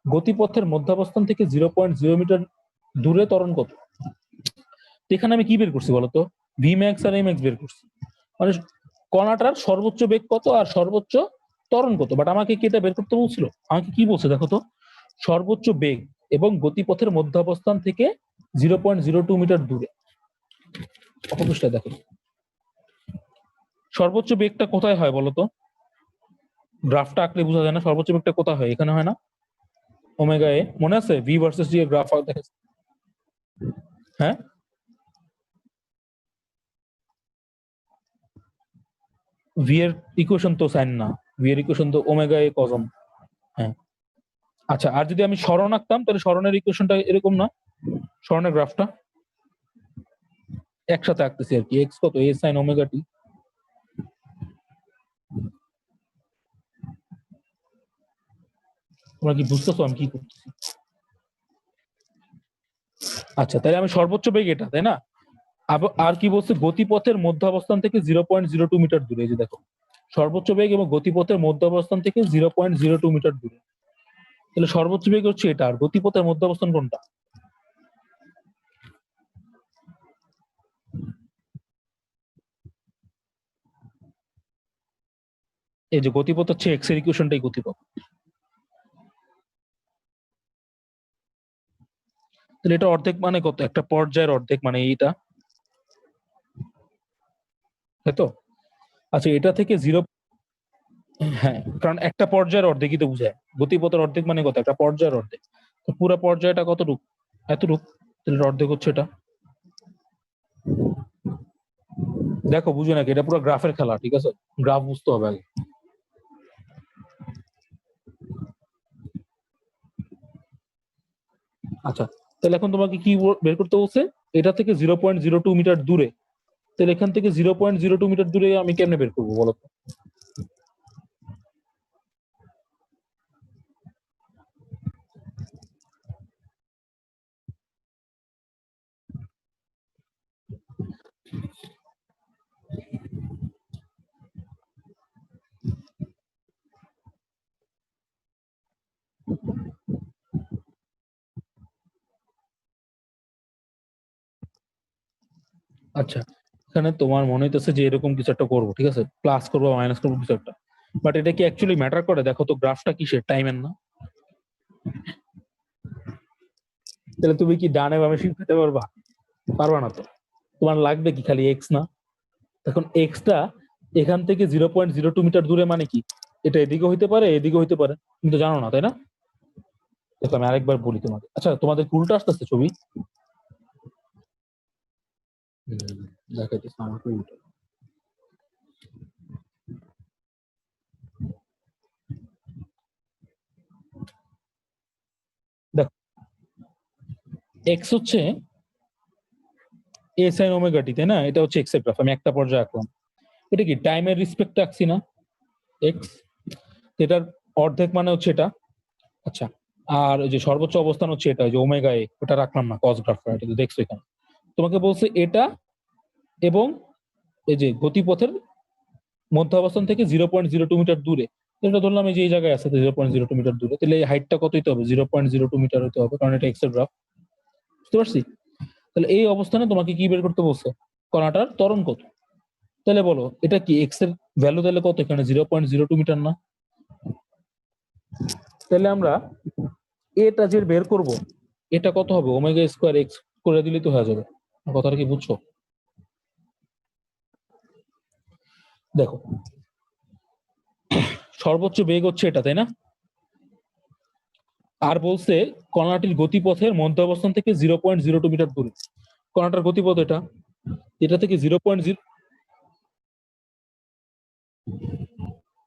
গতিপথের মধ্যাবস্থান থেকে 0.0 মিটার দূরে ত্বরণ কত। এখানে আমি কি বের করছি বলতো, ভি ম্যাক্স আর এ ম্যাক্স বের করছি, মানে কণাটার সর্বোচ্চ বেগ কত আর সর্বোচ্চ ত্বরণ কত, বাট আমাকে কি এটা বের করতে বলছিল? আমাকে কি বলছে দেখো তো, সর্বোচ্চ বেগ এবং গতিপথের মধ্যাবস্থান থেকে 0.02 মিটার দূরে। অপপৃষ্ঠায় দেখো সর্বোচ্চ বেগটা কোথায় হয় বলতো, গ্রাফটা আঁকলে বোঝা যায় না সর্বোচ্চ বেগটা কোথায় হয়, এখানে হয় না? ওমেগা এ মনে আছে, ভি ভার্সেস জি এর গ্রাফ দেখেছে? হ্যাঁ, ভি এর ইকুয়েশন তো সাইন না, ভি এর ইকুয়েশন তো ওমেগা এ কজন। হ্যাঁ, আচ্ছা, আর যদি আমি সরণ আঁকতাম তাহলে সরণের ইকুয়েশনটা এরকম না, সরণের গ্রাফটা একসাথে আঁকতেছি আর কি, এক্স কত এ সাইন ওমেগা টি। তোমরা কি বুঝতেছো আমি কি করতেছি? আচ্ছা, তাহলে আমি সর্বোচ্চ বেগ এটা, তাই না? আর কি বলছে, গতিপথের মধ্য অবস্থান থেকে 0.02 মিটার দূরে, এই যে দেখো সর্বোচ্চ বেগ এবং গতিপথের মধ্য অবস্থান থেকে 0.02 মিটার দূরে, তাহলে সর্বোচ্চ বেগ হচ্ছে এটা, আর গতিপথের মধ্য অবস্থান কোনটা? এই যে গতিপথ হচ্ছে এক্স এর ইকুয়েশনটাই গতিপথ, তাহলে এটা অর্ধেক মানে কত, একটা পর্যায়ের অর্ধেক মানে এইটা, তাই তো? আচ্ছা, এটা থেকে হ্যাঁ, কারণ একটা পর্যায়ের অর্ধেকই তো বুঝায়, গতিপথের অর্ধেক মানে কত, একটা পর্যায়ের অর্ধেক। তো পুরো পর্যায়টা কতটুক, এতটুক, তাহলে এর অর্ধেক হচ্ছে এটা। দেখো বুঝো নাকি, এটা পুরো গ্রাফের খেলা, ঠিক আছে, গ্রাফ বুঝতে হবে আগে। আচ্ছা, তাহলে এখন তোমাকে কি বের করতে বলছে, এটা থেকে 0.02 মিটার দূরে, তাহলে এখান থেকে 0.02 মিটার দূরে আমি কেমনে বের করবো বলো তো? আচ্ছা, এখানে তোমার মনে হইতেছে যে এরকম কিছু একটা করবো, ঠিক আছে, প্লাস করবো মাইনাস করবো কিছু একটা, বাট এটা কি অ্যাকচুয়ালি ম্যাটার করে? দেখো তো গ্রাফটা কিসের, টাইমের না? তাহলে তুমি কি ডানে বামে শিফট পেতে পারবা? পারবা না তো। তোমার লাগবে কি খালি এক্স না? এখন এক্সটা এখান থেকে 0.02 মিটার দূরে মানে কি, এটা এদিকে হইতে পারে এদিকে হইতে পারে, তুমি তো জানো না তাই না? দেখো আমি আরেকবার বলি তোমাকে, আচ্ছা তোমাদের উল্টো আসতেছে ছবি। দেখাইতেছে আমাকে উল্টো। দেখো, এক্স হচ্ছে এ সাইন ওমেগা টি, তাই না? এটা হচ্ছে এক্স এর গ্রাফ, আমি একটা পর্যায়ে আঁকলাম। এটা কি টাইমের রিসপেক্টে আঁকছি না, এক্স, এটার অর্ধেক মানে হচ্ছে এটা। আচ্ছা, আর ওই যে সর্বোচ্চ অবস্থান হচ্ছে এটা, ওই যে ওমেগা এ, ওটা রাখলাম না কস গ্রাফটা, এটা তো দেখছো এখানে। তোমাকে বলছে এটা এবং এই যে গতিপথের মধ্য অবস্থান থেকে 0.02 মিটার দূরে, এটা ধরলাম এই যে এই জায়গায় আছে 0.02 মিটার দূরে, তাহলে এই হাইটটা কত হইতে হবে? 0.02 মিটার হইতে হবে, কারণ এটা এক্স এর গ্রাফ। বুঝতে পারছি? তাহলে এই অবস্থানে তোমাকে কি বের করতে বলছে, কণাটার ত্বরণ কত। তাহলে বলো এটা কি এক্স এর ভ্যালু, তাহলে কত এখানে 0.02 মিটার না? তাহলে আমরা এটা যে বের করব, এটা কত হবে, ওমেগা স্কোয়ার এক্স করে দিলেই তো হয়ে যাবে। কথাটা কি বুঝছো? দেখো, সর্বোচ্চ বেগ হচ্ছে এটা, তাই না? আর বলছে কণাটির গতিপথের মধ্য অবস্থান থেকে 0.02 মিটার দূরে। কণাটার গতিপথ এটা, এটা থেকে 0.0,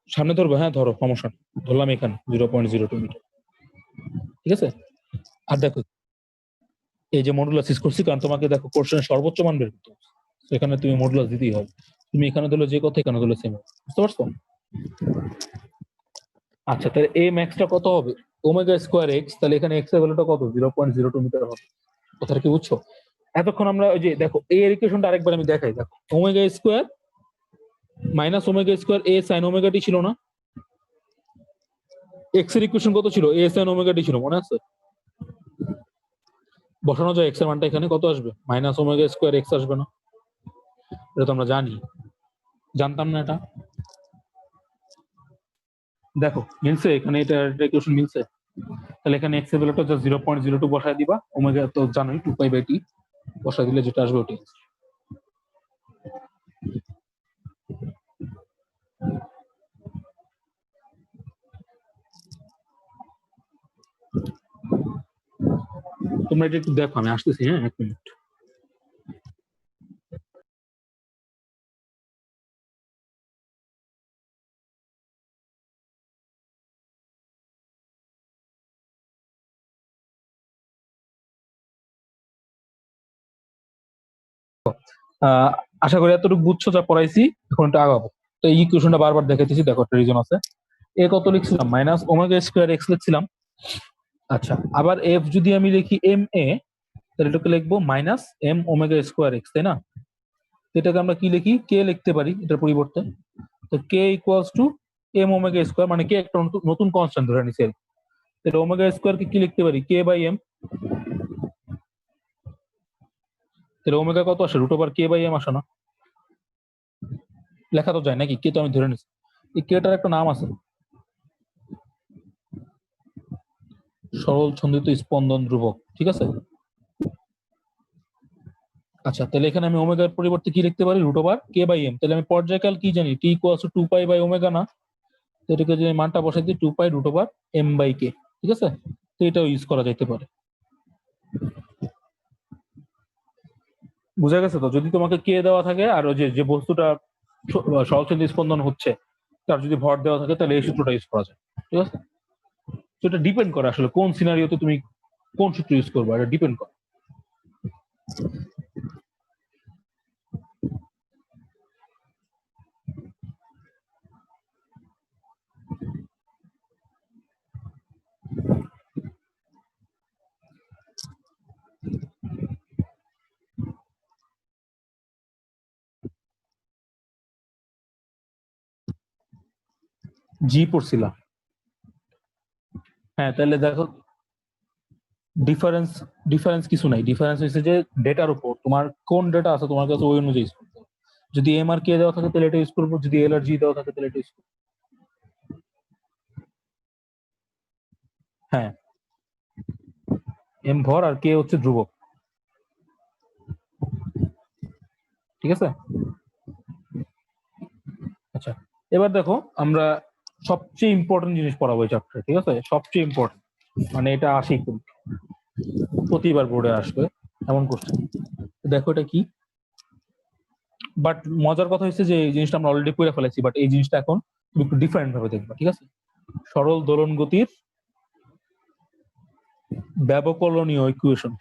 সামনে ধরবো, হ্যাঁ ধরো, সমস্যা নেই, ধরলাম এখানে 0.02 মিটার, ঠিক আছে। আর দেখো, এই যে মডুলাস ইউজ করছি, কারণ তোমাকে দেখো কোশ্চেনের সর্বোচ্চ মান বের করতে হবে, এখানে তুমি মডুলাস দিতেই হবে। তুমি এখানে ধরলে যে কথা, এখানে ধরলে সেম, বুঝতে পারছো? আচ্ছা, তাহলে এ ম্যাক্সটা কত হবে, ওমেগা স্কোয়ার এক্স, তাহলে এখানে এক্স এর ভ্যালুটা কত, 0.02 মিটার হবে। কথাটা কি বুঝছো? এতক্ষণ আমরা ওই যে দেখো এর ইকুয়েশনটা আরেকবার আমি দেখাই, দেখো omega square minus omega square a sine omega t ছিল না? এক্স এর ইকুয়েশন কত ছিল, এ সাইন ওমেগা টি ছিল, মনে আছে? বসানো যায় এক্স এর মানটা, এখানে কত আসবে, মাইনাস ওমেগা স্কোয়ার এক্স আসবে না? এটা তো আমরা জানি, জানতাম না এটা। দেখো মিলছে এখানে, এটা ইকুয়েশন মিলছে। তাহলে এখানে এক্স এর ভ্যালুটা জাস্ট 0.02 বসায় দিবা, ওমেগা তো জানোই 2 পাই বাই টি, বসায় দিলে যেটা আসবে ওটাই। তোমরা এটা একটু দেখো, আমি আসতেছি, হ্যাঁ 1 মিনিট। আহ আশা করি এতটুকু বুঝছো যা পড়াইছি, এখন একটু আগাবো। তো এই ইকুয়েশনটা বারবার দেখাইতেছি, দেখো একটা রিজন আছে। এ কত লিখছিলাম, মাইনাস ওমেগা স্কোয়ার এক্স লিখছিলাম। আচ্ছা, আবার এফ যদি আমি লিখি এম এ, তাহলে এটাকে লিখবো minus M omega square X, তাই না? এটাকে আমরা কি লিখি, কে লিখতে পারি এটার পরিবর্তে। তো k equals to m omega square, মানে কে একটা নতুন কনস্ট্যান্ট ধরে নিছি। এটা ওমেগা স্কোয়ার কে কি লিখতে পারি, কে বাই এম। তাহলে ওমেগা কত আসে, root over K by M আসে না? লেখা তো যায় নাকি, কে তো আমি ধরে নিছি। এই কেটার একটা নাম আছে, সরল ছন্দিত স্পন্দন ধ্রুবক, ঠিক আছে। আচ্ছা, তাহলে এখানে আমি ওমেগার পরিবর্তে কি লিখতে পারি, root over K by M. তাহলে আমি পর্যায়কাল কি জানি, t equals to 2 pi by omega না? তো এটাকে যে মানটা বসাই দিই 2π√m/k, ঠিক আছে? তো এটাও ইউজ করা যেতে পারে। বুঝা গেছে তো? যদি তোমাকে কে দেওয়া থাকে আর ওই যে বস্তুটা সহজ স্পন্দন হচ্ছে তার যদি ভর দেওয়া থাকে তাহলে এই সূত্রটা ইউজ করা যায়, ঠিক আছে? তো এটা ডিপেন্ড করে আসলে কোন সিনারিওতে তুমি কোন সূত্র ইউজ করবে, এটা ডিপেন্ড করে। জি পড়ছিলাম। হ্যাঁ, তাহলে দেখো ডিফারেন্স ডিফারেন্স কিছু নাই। ডিফারেন্স হচ্ছে যে ডেটার উপর তোমার কোন ডেটা আছে তোমার কাছে ওই অনুযায়ী use করতে হবে। যদি এম আর কে দেওয়া থাকে তাহলে এটা ইউজ করবো, যদি এল আর জি দেওয়া থাকে তাহলে এটা ইউজ করবো। হ্যাঁ, এম ভর আর কে হচ্ছে ধ্রুবক, ঠিক আছে? আচ্ছা, এবার দেখো আমরা সবচেয়ে ইম্পর্টেন্ট জিনিস পড়াবো এই চ্যাপ্টারে, ঠিক আছে? সবচেয়ে ইম্পর্টেন্ট, মানে এটা আসেই প্রতিবার বোর্ডে আসবে এমন কোশ্চেন। দেখো এটা কি, বাট মজার কথা হচ্ছে যে এই জিনিসটা আমরা অলরেডি পড়ে ফেলেছি, বাট এই জিনিসটা এখন তুমি একটু ডিফারেন্ট ভাবে দেখবা, ঠিক আছে? সরল দোলন গতির ব্যবকলনীয় ইকুয়েশন।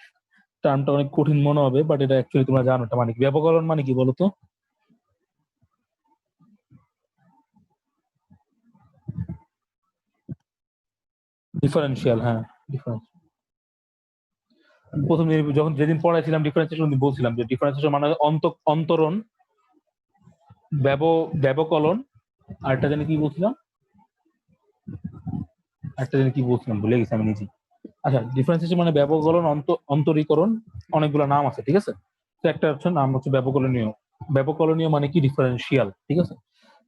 টার্মটা অনেক কঠিন মনে হবে, বাট এটা অ্যাকচুয়ালি তোমরা জানো এটা মানে কি। ব্যবকলন মানে কি বলতো? ডিফারেন্সিয়াল, হ্যাঁ, ডিফারেন্স। প্রথম যখন যেদিন পড়াইছিলাম ডিফারেন্সিয়েশন বলছিলাম যে ডিফারেন্সিয়েশন মানে অন্তরণ, ব্যবকলন, আর একটা জানি কি বলছিলাম, একটা জানি কি বলছিলাম ভুলে গেছি আমি নিজেই। আচ্ছা, ডিফারেন্সিয়েশন মানে ব্যবকলন, অন্তরীকরণ, অনেকগুলো নাম আছে, ঠিক আছে? তো একটা হচ্ছে নাম হচ্ছে ব্যবকলনীয়। ব্যবকলনীয় মানে কি ডিফারেন্সিয়াল, ঠিক আছে?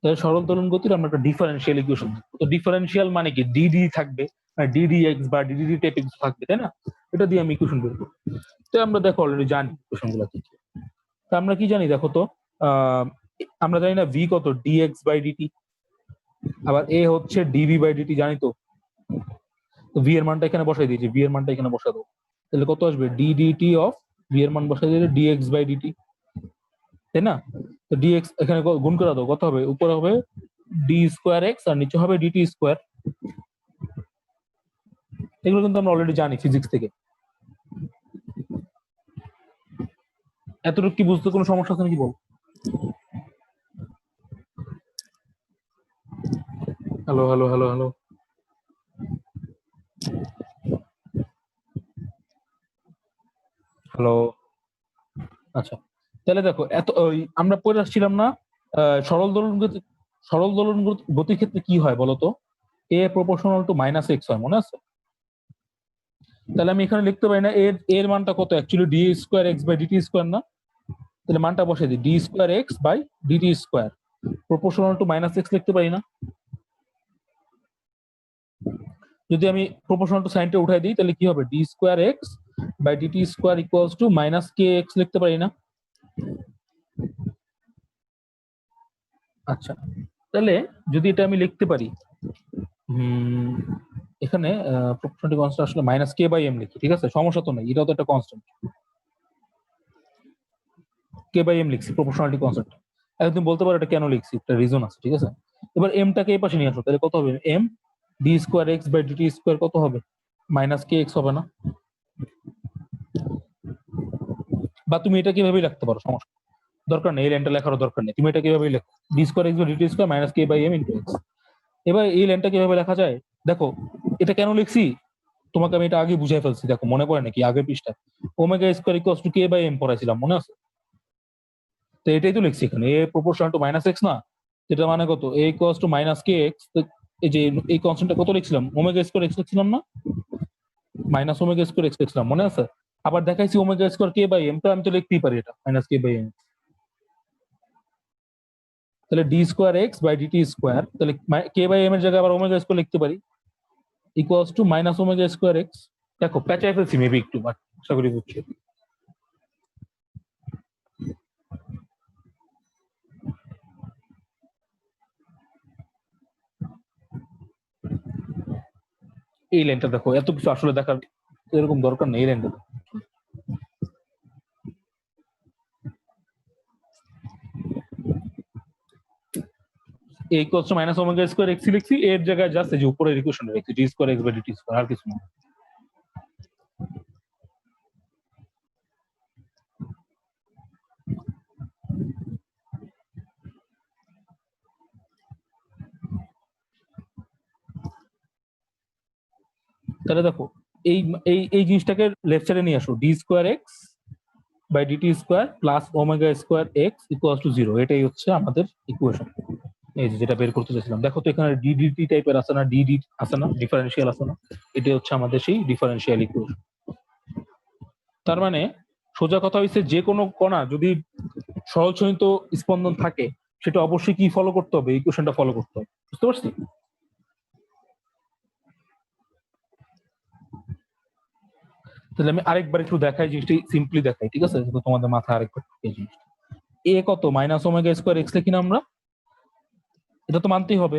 তাহলে সরল দোলন গতির আমরা একটা ডিফারেন্সিয়াল ইকুয়েশন। তো ডিফারেন্সিয়াল মানে কি ডিডি থাকবে, ডিডি এক্স বা ডিডি টাইপ এক্স থাকবে, তাই না? এটা দিয়ে আমি ইকুয়েশন বের করবো। তো আমরা দেখো অলরেডি জানি ইকুয়েশন গুলো কি। তো আমরা কি জানি দেখো তো, আহ আমরা জানি না ভি কত, ডিএক্স বাই ডিটি, আবার এ হচ্ছে ডিভি বাই ডিটি, জানি তো। তো ভি এর মানটা এখানে বসাই দিয়েছি, ভি এর মানটা এখানে বসা দেবো, তাহলে কত আসবে ডিডিটি অফ ভি এর মান বসাই দিলে ডিএক্স বাই ডিটি, তাই না? তো ডিএক্স এখানে গুণ করে দাও, কত হবে? উপরে হবে ডি স্কোয়ার এক্স আর নিচে হবে ডিটি স্কোয়ার। এগুলো কিন্তু আমরা অলরেডি জানি ফিজিক্স থেকে। এতটুকু কি বুঝতে কোনো সমস্যা আছে নাকি বল? Hello hello hello hello hello. আচ্ছা, তাহলে দেখো আমরা পড়ে আসছিলাম না সরল দোলন গতি, সরল দোলন গতির ক্ষেত্রে কি হয় বলতো? এ প্রপোর্শনাল টু মাইনাস এক্স হয়, মনে আছে? তাহলে আমি এখানে লিখতে পারি না এর এর মানটা কত, actually D square X by D T square না? তাহলে মানটা বসে দিই D square X by D T square proportional to minus X লিখতে পারি না? যদি আমি প্রপোর্শনাল টু সাইনটা উঠাই দিই তাহলে কি হবে? D square X by D T square equals to minus K X লিখতে পারি না? আচ্ছা, তাহলে যদি এটা আমি লিখতে পারি, এখানে প্রপোর্শনালিটি কনস্ট্যান্ট আসলে মাইনাস কে বাই এম লিখি, ঠিক আছে? সমস্যা তো নেই, এটাও তো একটা কনস্ট্যান্ট। কে বাই এম লিখছি প্রপোর্শনালিটি কনস্ট্যান্ট। এখন তুমি বলতে পারো এটা কেন লিখছি, একটা রিজন আছে, ঠিক আছে? এবার এমটাকে এই পাশে নিয়ে আসো, তাহলে কত হবে? M D square X by D T square কত হবে? মাইনাস কে এক্স হবে না? বা তুমি এটা কিভাবে রাখতে পারো, সমস্যা দরকার নেই, এই লাইনটা লেখারও দরকার নেই, তুমি এটা কিভাবে লেখো D square X by D T square minus K by M into X. এবার এই লাইনটা কিভাবে লেখা যায় দেখো, এটা কেন লিখছি তোমাকে আমি এটা আগে বুঝাই ফেলছি, দেখো মনে পড়ে নাকি আগের পৃষ্ঠায় omega square equals to k by m পড়াইছিলাম, মনে আছে? তো এটাই তো লিখছি এখানে, a proportional to minus x না? যেটা মানে কত, a equals to minus K x. এই যে এই কনস্ট্যান্টটা কত লিখছিলাম, ওমেগা স্কোয়ার এক্স লিখছিলাম না? মাইনাস ওমেগা স্কোয়ার এক্স লিখছিলাম, মনে আছে? আবার দেখাইছি omega square k by m, তো আমি তো লিখতেই পারি এটা মাইনাস কে বাই এম। তাহলে D square X by D T square, তাহলে কে বাই এম এর জায়গায় আবার ওমেগা স্কোয়ার লিখতে পারি, equals to minus omega square x. দেখো প্যাচাই ফেলছি মেবি একটু, বাট আশা করি বুঝছি। এই লাইনটা দেখো, এত কিছু আসলে দেখার এরকম দরকার নেই, এই লাইনটা দেখো। a equals to minus omega square x লিখছি, এর জায়গায় জাস্ট এই যে উপরের ইকুয়েশনটা লিখছি d square x by dt square, আর কিছু না। তাহলে দেখো এই এই এই জিনিসটাকে লেফট সাইডে নিয়ে আসো, d square x by dt square plus omega square x equals to 0, এটাই হচ্ছে আমাদের ইকুয়েশন। এই যে যেটা বের করতে চাইছিলাম, দেখো তো এখানে ddt টাইপের আছে না, dd আছে না, ডিফারেন্সিয়াল আছে না, এটাই হচ্ছে আমাদের সেই ডিফারেন্সিয়াল ইকুয়েশন। তার মানে সোজা কথা হইছে, যে কোনো কণা যদি সহজসহিত স্পন্দন থাকে সেটা অবশ্যই কি ফলো করতে হবে, ইকুয়েশনটা ফলো করতে হবে, বুঝতে পারছি? তাহলে আমি আরেকবার একটু দেখাই, জিনিসটি সিম্পলি দেখাই, ঠিক আছে, যাতে তোমাদের মাথায় আরেকবার এই জিনিসটা। এ কত, মাইনাস ওমেগা স্কোয়ার এক্স লিখি না আমরা, এটা তো মানতেই হবে।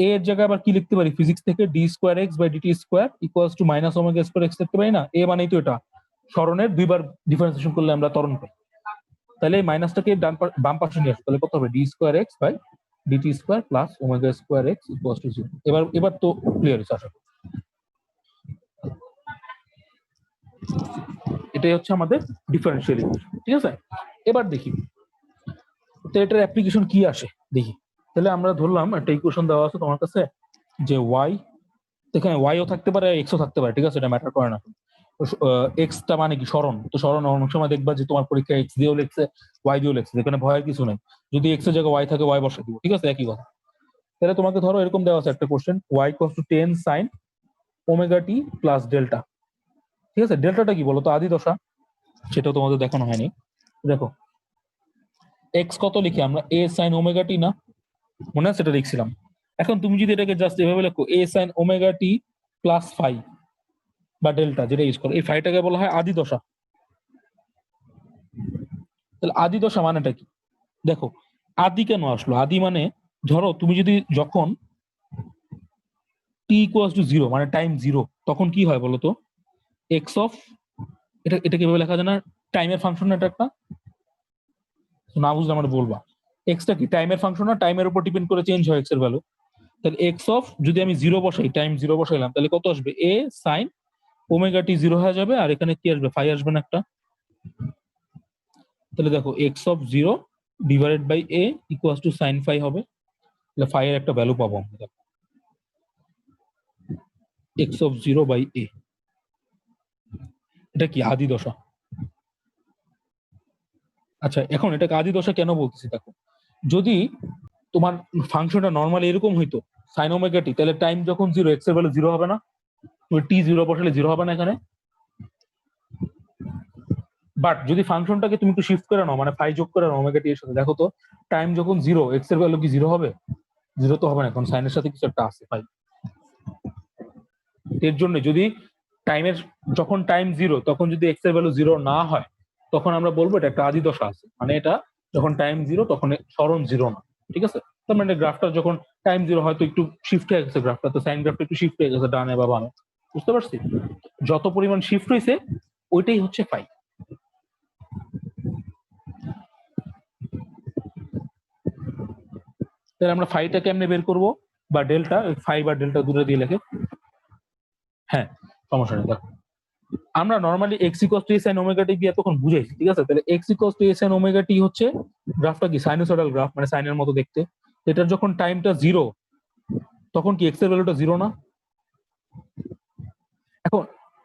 এ এর জায়গায় আবার কি লিখতে পারি ফিজিক্স থেকে, D square X by D T square equals to minus omega square X লিখতে পারি না? এ মানেই তো এটা সরণের দুইবার ডিফারেন্সিয়েশন করলে আমরা ত্বরণ পাই। তাহলে এই মাইনাসটাকে বাম পাশে নিয়ে আসো, তাহলে কত হবে, D square X by D T square plus omega square X equals to 0। এবার তো ক্লিয়ার হচ্ছে আশা করি। এটাই হচ্ছে আমাদের ডিফারেন্সিয়াল ইকুয়েশন, ঠিক আছে। এবার দেখি তো এটার অ্যাপ্লিকেশন কি আসে দেখি। তাহলে আমরা ধরলাম একটা ইকুয়েশন দেওয়া আছে তোমার কাছে, যে ওয়াই, এখানে ওয়াইও থাকতে পারে এক্সও থাকতে পারে, ঠিক আছে, এটা ম্যাটার করে না। এক্সটা মানে কি সরণ, তো সরণ অনেক সময় দেখবা যে তোমার পরীক্ষা এক্স দিয়েও লিখছে ওয়াই দিয়েও লিখছে, এখানে ভয়ের কিছু নেই, যদি এক্স এর জায়গায় ওয়াই থাকে ওয়াই বসে দিব, ঠিক আছে, একই কথা। তাহলে তোমাকে ধরো এরকম দেওয়া আছে একটা question, Y equals to 10 sine omega T plus delta, ঠিক আছে। ডেল্টাটা কি বলো তো, আদি দশা, সেটাও তোমাদের দেখানো হয়নি। দেখো এক্স কত লিখি আমরা, এ সাইন ওমেগা টি না, মনে আছে, সেটা লিখছিলাম। এখন তুমি যদি এটাকে জাস্ট এভাবে লেখো, এ sine omega T plus phi বা ডেল্টা, যেটা ইউজ করো, এই ফাইটাকে বলা হয় আদি দশা। তাহলে আদি দশা মানেটা কি দেখো, আদি কেন আসলো, আদি মানে ধরো তুমি যদি যখন টি ইকুয়ালস টু 0 মানে টাইম 0, তখন কি হয় বলতো, এক্স অফ, এটা কিভাবে লেখা যায় না, টাইমের ফাংশন, এটা একটা, না বুঝলে আমার বলবা, এক্সটা কি টাইমের ফাংশন না, টাইমের উপর ডিপেন্ড করে চেঞ্জ হয় এক্স এর ভ্যালু। তাহলে এক্স অফ যদি আমি 0 বসাই, টাইম 0 বসাইলাম, তাহলে কত আসবে, এ সাইন ওমেগা টি 0 হয়ে যাবে, আর এখানে কি আসবে, ফাই আসবে না একটা। তাহলে দেখো X of 0 divided by A equals to sine phi হবে, তাহলে ফাই এর একটা ভ্যালু পাবো আমরা, দেখো এক্স অফ 0 বাই এ, এটা কি আদি দশা। আচ্ছা এখন এটাকে আদি দশা কেন বলতেছি, দেখো যদি তোমার ফাংশনটা নর্মালি এরকম হইতো সাইন ওমেগা টি, তাহলে টাইম যখন 0 এক্স এর ভ্যালু 0 হবে না, তুমি টি 0 বসালে 0 হবে না এখানে। বাট যদি ফাংশনটাকে তুমি একটু শিফট করে নাও, মানে ফাই যোগ করে নাও ওমেগা টি এর সাথে, দেখো তো টাইম যখন 0 এক্স এর ভ্যালু কি 0 হবে, 0 তো হবে না, কারণ সাইনের সাথে কিছু একটা আছে ফাই। এর জন্য যদি টাইমের, যখন টাইম 0 তখন যদি এক্স এর ভ্যালু 0 না হয়, তখন আমরা বলবো এটা একটা আদি দশা আছে, মানে এটা যখন টাইম 0 তখন সরণ 0 না, ঠিক আছে। তার মানে গ্রাফটা যখন টাইম 0 হয়তো একটু শিফট হয়ে গেছে গ্রাফটা, তো সাইন গ্রাফটা একটু শিফট হয়ে গেছে ডানে বা বামে, বুঝতে পারছি, যত পরিমাণ শিফট হয়েছে ওইটাই হচ্ছে ফাই। তাহলে আমরা ফাইটা কেমনে বের করবো, বা ডেল্টা, ফাই বা ডেল্টা দুটো দিয়ে লেখে, হ্যাঁ সমস্যা নেই। দেখো আমরা normally x equals to A sine omega t দিয়ে তখন বুঝাইছি, ঠিক আছে। তাহলে x equals to A sine omega t হচ্ছে গ্রাফটা কি সাইনোসয়েডাল গ্রাফ, মানে সাইনের মতো দেখতে। এটার যখন টাইমটা 0 তখন কি এক্স এর ভ্যালুটা 0 না। এখন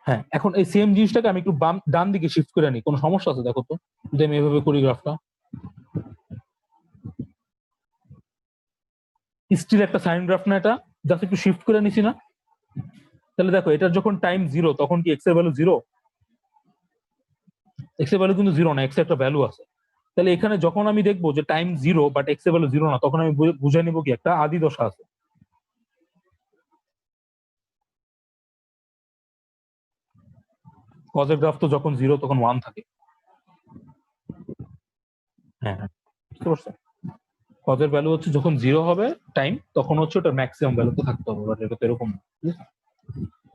হ্যাঁ, এখন এই সেম জিনিসটাকে আমি একটু ডান দিকে শিফট করে নিই, কোনো সমস্যা আছে দেখো তো, যদি আমি এভাবে করি গ্রাফটা, স্টিল একটা সাইন গ্রাফ না, এটা জাস্ট একটু শিফট করে নিছি না। তাহলে দেখো এটার যখন টাইম 0 তখন কি এক্স এর ভ্যালু 0, এক্স এর ভ্যালু কিন্তু 0 না, এক্স এর একটা ভ্যালু আছে। তাহলে এখানে যখন আমি দেখবো যে টাইম 0 বাট এক্স এর ভ্যালু 0 না, তখন আমি বুঝে নিব কি একটা আদি দশা আছে। কজের গ্রাফ তো যখন 0 তখন 1 থাকে, হ্যাঁ হ্যাঁ বুঝতে পারছো, কজের ভ্যালু হচ্ছে যখন 0 হবে টাইম, তখন হচ্ছে ওটা ম্যাক্সিমাম ভ্যালুতে থাকতে হবে, বাট এটা তো এরকম না, ঠিক আছে।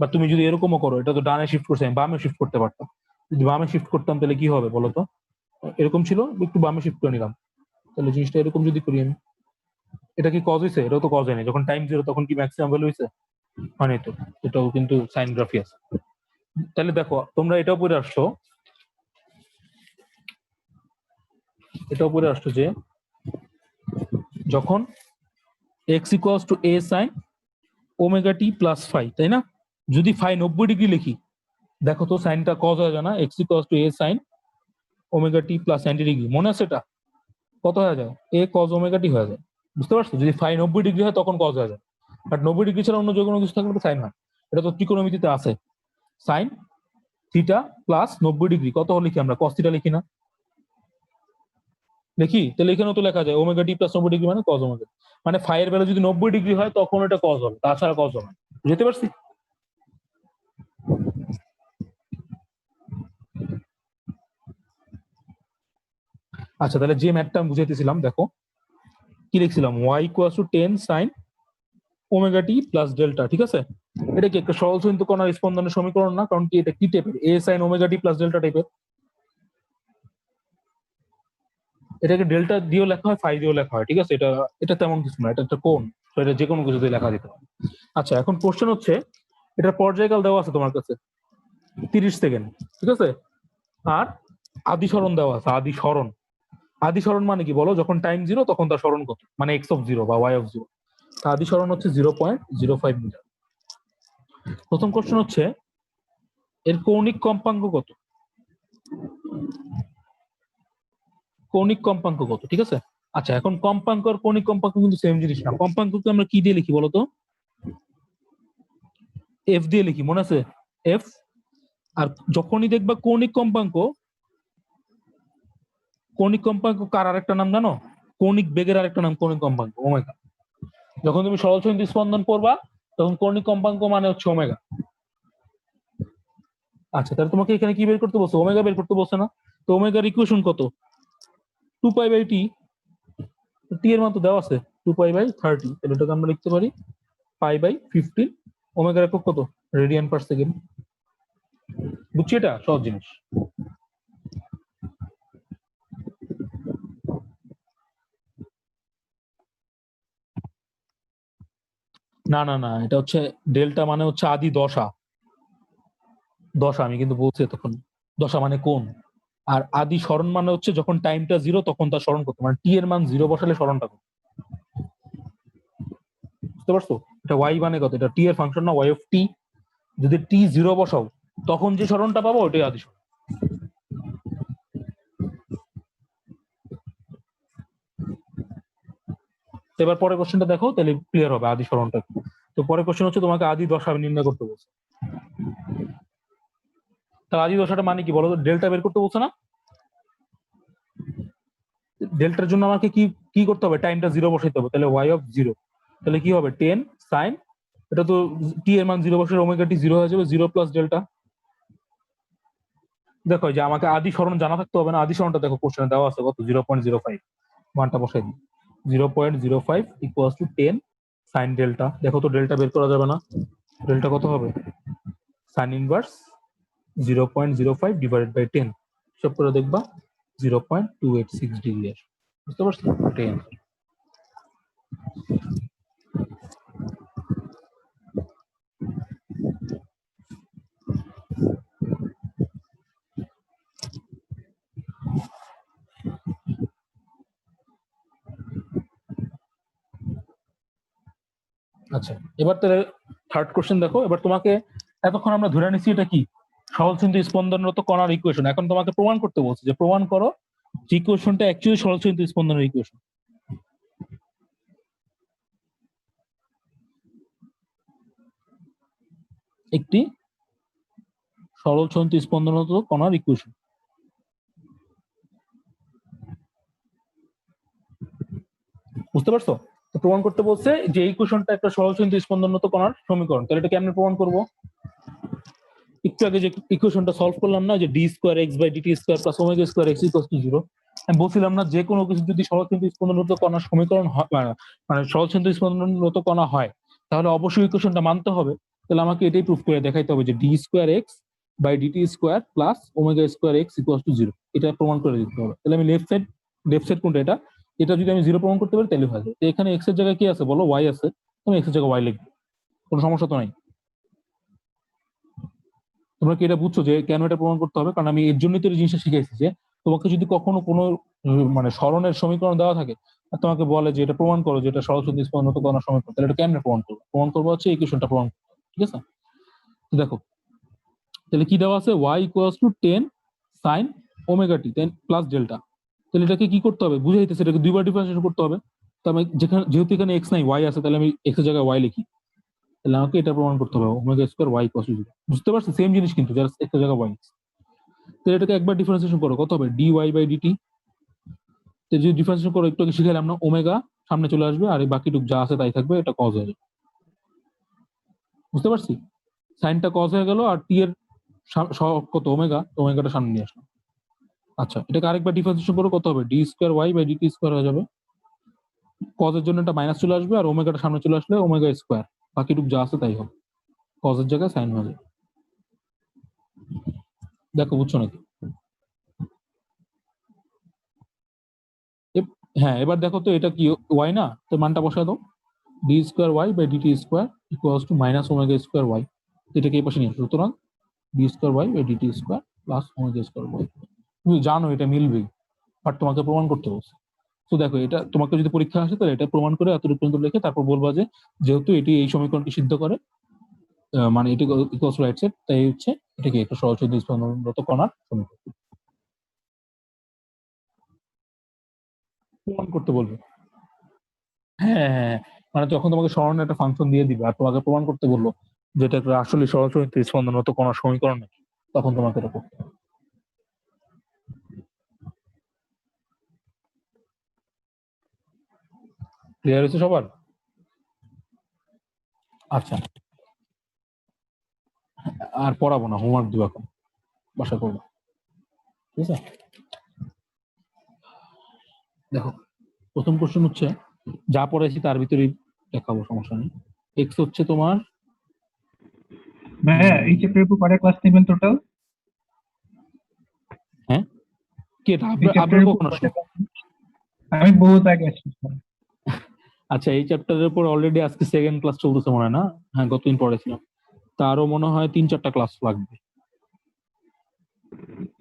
বা তুমি যদি এরকমও করো, এটা তো ডানে শিফট করছি, আমি বামে শিফট করতে পারতাম। যদি বামে শিফট করতাম তাহলে কি হবে বলতো? এরকম ছিল, একটু বামে শিফট করে নিলাম, তাহলে জিনিসটা এরকম যদি করি আমি, এটা কি কজ হয়েছে? এটাও তো কজ হয়নি। যখন টাইম জিরো তখন কি ম্যাক্সিমাম ভ্যালু হয়েছে? হয়নি তো। এটাও কিন্তু সাইন গ্রাফি আছে। তাহলে দেখো তোমরা এটাও পড়ে আসছো, যে যখন X equals to A sine omega T plus phi, তাই না? যদি ফাই 90 ডিগ্রি লিখি, দেখো তো সাইনটা কজ হয়ে যায় না? X equals to A sine omega T plus 90 degree, মনে আছে এটা? কত হয়ে যায়? এ কজ ওমেগা টি হয়ে যায়। বুঝতে পারছো? যদি ফাই 90 ডিগ্রি হয় তখন কজ হয়ে যায়, বাট 90 ডিগ্রি ছাড়া অন্য যে কোনো কিছু থাকলে তো সাইন হয়। এটা তো ত্রিকোণমিতিতে আছে। সাইন থিটা প্লাস 90 ডিগ্রি কত লিখি আমরা? কস থিটা লিখি না? লিখি। তাহলে এখানেও তো লেখা যায় ওমেগা টি প্লাস 90 ডিগ্রি মানে কজ ওমেগা, মানে ফাই এর ভ্যালু যদি 90 ডিগ্রি হয় তখন এটা কজ হবে, তাছাড়া কজ হবে না। বুঝতে পারছি? আচ্ছা, তাহলে যে ম্যাথটা আমি বুঝাইতেছিলাম, দেখো কি লিখছিলাম, y equals to 10 sine omega T plus delta, ঠিক আছে? এটা কি একটা সরল কিন্তু কোন স্পন্দনের সমীকরণ না? কারণ কি এটা কি টাইপের? এ sine omega T plus delta টাইপের। এটাকে ডেল্টা দিয়েও লেখা হয়, ফাই দিয়েও লেখা হয়, ঠিক আছে? এটা এটা তেমন কিছু না, এটা একটা কোণ, তো এটা যে কোনো কিছু দিয়ে লেখা দিতে পারে। আচ্ছা, এখন কোশ্চেন হচ্ছে, এটার পর্যায়কাল দেওয়া আছে তোমার কাছে 30 সেকেন্ড, ঠিক আছে? আর আদি সরণ দেওয়া আছে, আদি সরণ। আদি সরণ মানে কি বলো? যখন টাইম জিরো তখন তার সরণ কত, মানে এক্স অফ জিরো বা ওয়াই অফ জিরো। আদি সরণ হচ্ছে 0.05 মিটার। প্রথম কোশ্চেন হচ্ছে এর কৌণিক কম্পাঙ্ক কত? কৌণিক কম্পাঙ্ক কত, ঠিক আছে? আচ্ছা, এখন কম্পাঙ্ক আর কৌণিক কম্পাঙ্ক কিন্তু সেম জিনিস না। কম্পাঙ্ককে আমরা কি দিয়ে লিখি বলতো? এফ দিয়ে লিখি, মনে আছে? এফ। আর যখনই দেখবা কৌণিক কম্পাঙ্ক, কৌণিক কম্পাঙ্ক কার আরেকটা নাম জানো? কৌণিক বেগের আরেকটা নাম কৌণিক কম্পাঙ্ক, ওমেগা। যখন তুমি সরলসন্ধি স্পন্দন পড়বা তখন কৌণিক কম্পাঙ্ক মানে হচ্ছে ওমেগা। আচ্ছা, তাহলে তোমাকে এখানে কি বের করতে বলছে? ওমেগা বের করতে বলছে না? তো ওমেগার ইকুয়েশন কত? 2π/t। টি এর মান তো দেওয়া আছে 2π/30, তাহলে এটাকে আমরা লিখতে পারি π/15। ওমেগার একক কত? Radian per second. বুঝছি, এটা সহজ জিনিস। না না না, এটা হচ্ছে ডেল্টা মানে হচ্ছে আদি দশা। দশা আমি কিন্তু বলছি তখন, দশা মানে কোন। আর আদি সরণ মানে হচ্ছে যখন টাইমটা জিরো তখন তার সরণ কত, মানে টি এর মান জিরো বসালে সরণটা কত। বুঝতে পারছো? এটা ওয়াই মানে কত, এটা টি এর ফাংশন না, ওয়াই অফ টি। যদি টি জিরো বসাও তখন যে সরণটা পাবো ওটাই আদি সরণ। তো এবার পরের কোশ্চেনটা দেখো, তাহলে ক্লিয়ার হবে আদি সরণটা কি। তো পরের কোশ্চেন হচ্ছে তোমাকে আদি দশা নির্ণয় করতে বলছে। তাহলে আদি দশাটা মানে কি বলো? ডেল্টা বের করতে বলছে না? ডেল্টার জন্য আমাকে কি কি করতে হবে? টাইমটা জিরো বসাইতে হবে, তাহলে ওয়াই অফ জিরো। তাহলে কি হবে? 10 সাইন, এটা তো টি এর মান জিরো বসে ওমেগা টি জিরো হয়ে যাবে, জিরো প্লাস ডেল্টা। দেখো যে আমাকে আদি সরণ জানা থাকতে হবে না? আদি সরণটা দেখো কোশ্চেনে দেওয়া আছে কত? 0.05। মানটা বসাই দিই, 0.05 ইকুয়ালস টু 10 সাইন ডেল্টা। দেখো তো ডেল্টা বের করা যাবে না? ডেল্টা কত হবে? সাইন ইনভার্স 0.05 ডিভাইডেড বাই 10, সব করে দেখবা 0.286 ডিগ্রি আসবে। বুঝতে পারছো? এটাই answer। আচ্ছা, এবার তাহলে থার্ড কোশ্চেন দেখো। এবার তোমাকে, এতক্ষণ আমরা ধরে নিচ্ছি এটা কি সরলসন্ধি স্পন্দনরত কণার ইকুয়েশন। এখন তোমাকে প্রমাণ করতে বলছে যে প্রমাণ করো যে ইকুয়েশনটা অ্যাকচুয়ালি সরলসন্ধি স্পন্দনের ইকুয়েশন। একটি সরলসন্ধি স্পন্দনরত কণার ইকুয়েশন। বুঝতে পারছো? তো প্রমাণ করতে বলছে যে এই ইকুয়েশনটা একটা সরলসন্ধি স্পন্দনরত কণার সমীকরণ। তাহলে এটা কেমনে প্রমাণ করব? একটু আগে যে ইকুয়েশনটা সলভ করলাম না, যে D square X by D T square plus omega square X equals to 0, আমি বলছিলাম না যে কোনো কিছু যদি সরলসন্ধি স্পন্দনরত কণার সমীকরণ হয়, মানে সরলসন্ধি স্পন্দনরত কণা হয়, তাহলে অবশ্যই ইকুয়েশনটা মানতে হবে। তাহলে আমাকে এটাই প্রুফ করে দেখাইতে হবে যে D square X by D T square plus omega square X equal to zero, এটা প্রমাণ করে দিতে হবে। তাহলে আমি লেফট সাইড কোনটা, এটা যদি আমি জিরো প্রমাণ করতে পারি তাহলে হয়। তো এখানে এক্স এর জায়গায় কি আছে বলো, ওয়াই আছে, তুমি এক্স এর জায়গায় ওয়াই লিখবে, কোনো সমস্যা তো নাই। তোমরা কি এটা বুঝছো যে কেন এটা প্রমাণ করতে হবে? কারণ আমি এর জন্যই তো এই জিনিসটা শিখাইছি যে তোমাকে যদি কখনো কোনো মানে সরণের সমীকরণ দেওয়া থাকে আর তোমাকে বলে যে এটা প্রমাণ করো যে এটা সরল নিষ্পন্নত করার সমীকরণ, তাহলে এটা কেমনে প্রমাণ করবো? প্রমাণ করবো হচ্ছে ইকুয়েশনটা প্রমাণ করতে হবে, ঠিক আছে? তো দেখো তাহলে কি দেওয়া আছে, y equals to 10 sine omega T 10 plus delta. তাহলে এটাকে কি করতে হবে বুঝাইতেছে, এটাকে দুইবার ডিফারেন্সিয়েশন করতে হবে। তো আমি যেহেতু এখানে x নাই y আছে, তাহলে আমি x এর জায়গায় y লিখি। তাহলে আমাকে এটা প্রমাণ করতে হবে omega square y equals to 0। বুঝতে পারছো? সেম জিনিস কিন্তু, যার x এর জায়গায় y। তাহলে এটাকে একবার ডিফারেন্সিয়েশন করো, কত হবে dy বাই dt। তো যদি ডিফারেন্সিয়েশন করো, একটু আগে শিখাইলাম না, ওমেগা সামনে চলে আসবে আর এই বাকিটুক যা আছে তাই থাকবে, এটা কজ হয়ে যাবে। বুঝতে পারছি? সাইনটা কজ হয়ে গেল আর টি এর সহগ কত ওমেগা, ওমেগাটা সামনে নিয়ে আসলাম। আচ্ছা, এটাকে আরেকবার ডিফারেন্সিয়েশন করো, কত হবে D square Y by D T square হয়ে যাবে। কজের জন্য এটা মাইনাস চলে আসবে আর ওমেগাটা সামনে চলে আসলে ওমেগা স্কোয়ার, বাকিটুক যা আছে তাই হবে, কজের জায়গায় সাইন হয়ে যাবে। দেখো বুঝছো নাকি? হ্যাঁ, এবার দেখো তো এটা কি ওয়াই না, তো মানটা বসায় দাও, D square Y by D T square equals to minus omega square Y. এটাকে এই পাশে নিয়ে আসো, সুতরাং D square Y by D T square plus omega square Y. তুমি জানো এটা মিলবেই, বাট তোমাকে প্রমাণ করতে বলছে। তো দেখো, এটা তোমাকে যদি পরীক্ষা আসে তাহলে এটা প্রমাণ করে এতটুকু পর্যন্ত লিখে তারপর বলবা যে যেহেতু এটি এই সমীকরণটি সিদ্ধ করে, মানে এটি ইকুয়ালস টু রাইট সাইড, তাই হচ্ছে এটাকে একটা সহজ স্পন্দনরত কণার সমীকরণ প্রমাণ করতে বলবে। হ্যাঁ হ্যাঁ হ্যাঁ, মানে যখন তোমাকে সরণের একটা ফাংশন দিয়ে দিবে আর তোমাকে প্রমাণ করতে বললো যেটা আসলে সরাসরি স্পন্দনরত কণার সমীকরণ নাকি, তখন তোমাকে এটা করতে হবে। ক্লিয়ার হয়েছে সবার? আচ্ছা, আর পড়াবো না, হোমওয়ার্ক দিব এখন, বাসা করবো, ঠিক আছে? দেখো প্রথম কোশ্চেন হচ্ছে, যা পড়াইছি তার ভিতরেই দেখাবো, সমস্যা নেই। এক্স হচ্ছে তোমার ভাইয়া এই চ্যাপ্টারের উপর কয়টা ক্লাস নেবেন টোটাল? হ্যাঁ কি এটা এই আপনার চ্যাপ্টারের উপর কখন আসলো? কয়টা ক্লাস? আমি বহুত আগে আসছি। আচ্ছা, এই চ্যাপ্টারের উপর অলরেডি আজকে সেকেন্ড ক্লাস চলতেছে মনে হয় না? হ্যাঁ, গতদিন পড়েছিলাম। তারও মনে হয় 3-4টা ক্লাস লাগবে,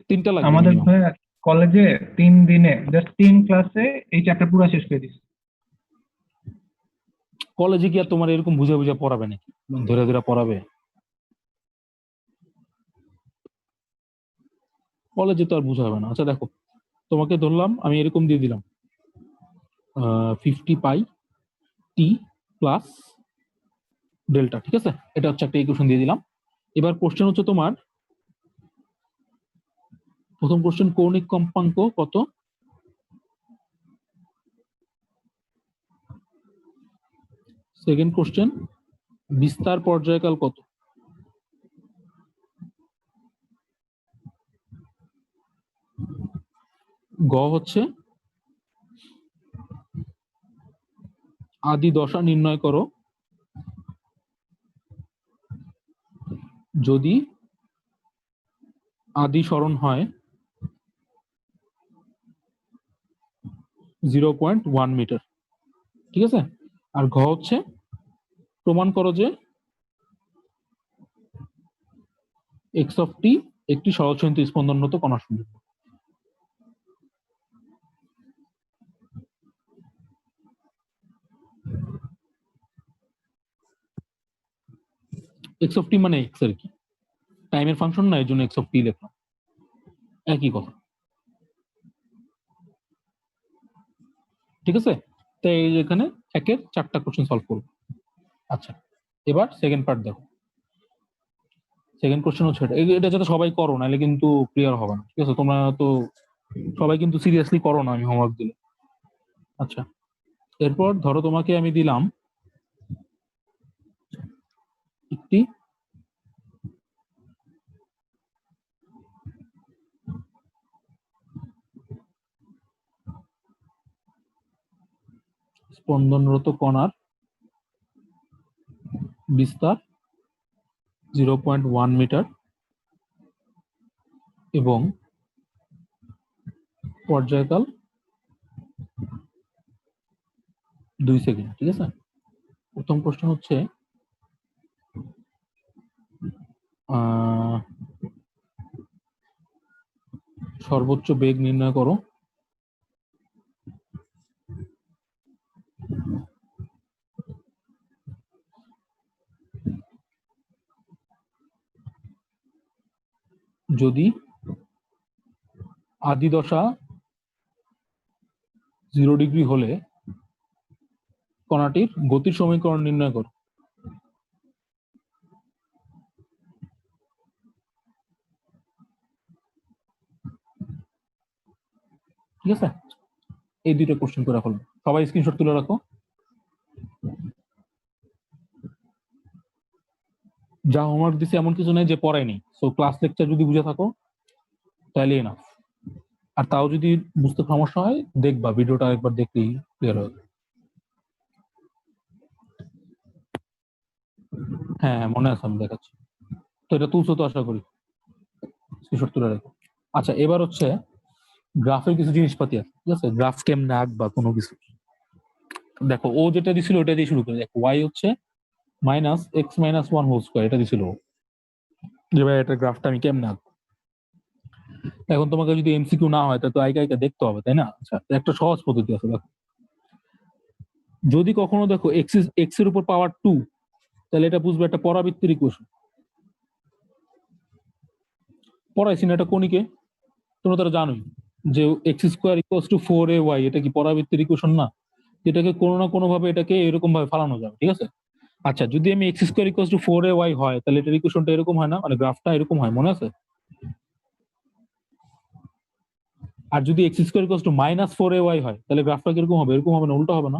3টা লাগবে আমাদের মিনিমাম। ভাইয়া কলেজে 3 দিনে জাস্ট 3 ক্লাসে এই চ্যাপ্টার পুরো শেষ করে দিচ্ছে। কলেজে কি আর তোমার এরকম বুঝে বুঝে পড়াবে নাকি, ধরে ধরে পড়াবে? কলেজে তো আর বুঝাবে না। আচ্ছা দেখো, তোমাকে ধরলাম আমি এরকম দিয়ে দিলাম 50 পাই টি প্লাস ডেল্টা, ঠিক আছে? এটা হচ্ছে একটা ইকুয়েশন দিয়ে দিলাম। এবার কোশ্চেন হচ্ছে তোমার, প্রথম কোশ্চেন কৌণিক কম্পাঙ্ক কত, সেকেন্ড কোশ্চেন বিস্তার পর্যায়কাল কত, গ হচ্ছে আদি দশা নির্ণয় করো যদি আদি সরণ হয় 0.1 মিটার, ঠিক আছে? আর ঘ হচ্ছে প্রমাণ করো যে এক্স অফ টি একটি সহজসন্ধি স্পন্দনরত কণার সমীকরণ। এক্স অফ টি মানে এক্স আর কি, টাইমের ফাংশন না, এই জন্য এক্স অফ টি লিখলাম, একই কথা, ঠিক আছে? তাই এখানে একের 4টা কোশ্চেন সলভ করবো। আচ্ছা, এবার সেকেন্ড পার্ট দেখো। সেকেন্ড কোশ্চেন হচ্ছে এটা যাতে সবাই করো, নাহলে কিন্তু ক্লিয়ার হবে না, ঠিক আছে? তোমরা তো সবাই কিন্তু সিরিয়াসলি করো না আমি হোমওয়ার্ক দিলে। আচ্ছা, এরপর ধরো তোমাকে আমি দিলাম একটি স্পন্দনরত কণার বিস্তার 0.1 মিটার এবং পর্যায়কাল 2 সেকেন্ড। ঠিক আছে, প্রথম প্রশ্ন হচ্ছে সর্বোচ্চ বেগ নির্ণয় করো। যদি আদি দশা 0 ডিগ্রি হলে কণাটির গতির সমীকরণ নির্ণয় করো। ঠিক আছে, এই দুইটা কোশ্চেন করে ফেলবো, সবাই স্ক্রিনশট তুলে রাখো। যা হোমওয়ার্ক দিছে এমন কিছু নেই যে পড়ায়নি, সো ক্লাস লেকচার যদি বুঝে থাকো তাহলে না, আর তাও যদি বুঝতে সমস্যা হয় দেখবা ভিডিওটা একবার দেখলেই ক্লিয়ার হবে। হ্যাঁ মনে আছে, আমি দেখাচ্ছি। তো এটা তুলছো তো আশা করি, স্ক্রিনশট তুলে রাখো। আচ্ছা এবার হচ্ছে গ্রাফের কিছু জিনিসপাতি আছে, ঠিক আছে, গ্রাফ কেমনে আঁকবা কোনো কিছু। দেখো ও যেটা দিছিল ওটা দিয়ে শুরু করে, দেখো ওয়াই হচ্ছে minus X minus one whole square, এটা দিছিল যে ভাই এটা গ্রাফটা আমি কেমনে আঁকবো। এখন তোমাকে যদি এমসিকিউ না হয় তাহলে তো আইকা আইকা দেখতে হবে, তাই না? আচ্ছা একটা সহজ পদ্ধতি আছে, দেখো যদি কখনো দেখো এক্স এর উপর পাওয়ার 2, তাহলে এটা বুঝবে একটা পরাবৃত্তের ইকুয়েশন। পড়াইছি না এটা কোনিকে, তোমরা তারা জানোই যে x square equals two 4ay, এটা কি পরাবৃত্তের ইকুয়েশন না? এটাকে কোনো না কোনো ভাবে এটাকে এরকম ভাবে ফালানো যাবে, ঠিক আছে। আচ্ছা যদি আমি x square equals two 4ay হয় তাহলে এটার ইকুয়েশনটা এরকম হয় না, মানে গ্রাফটা এরকম হয়, মনে আছে? আর যদি x square equals to minus 4ay হয় তাহলে গ্রাফটা কিরকম হবে? এরকম হবে না, উল্টো হবে না?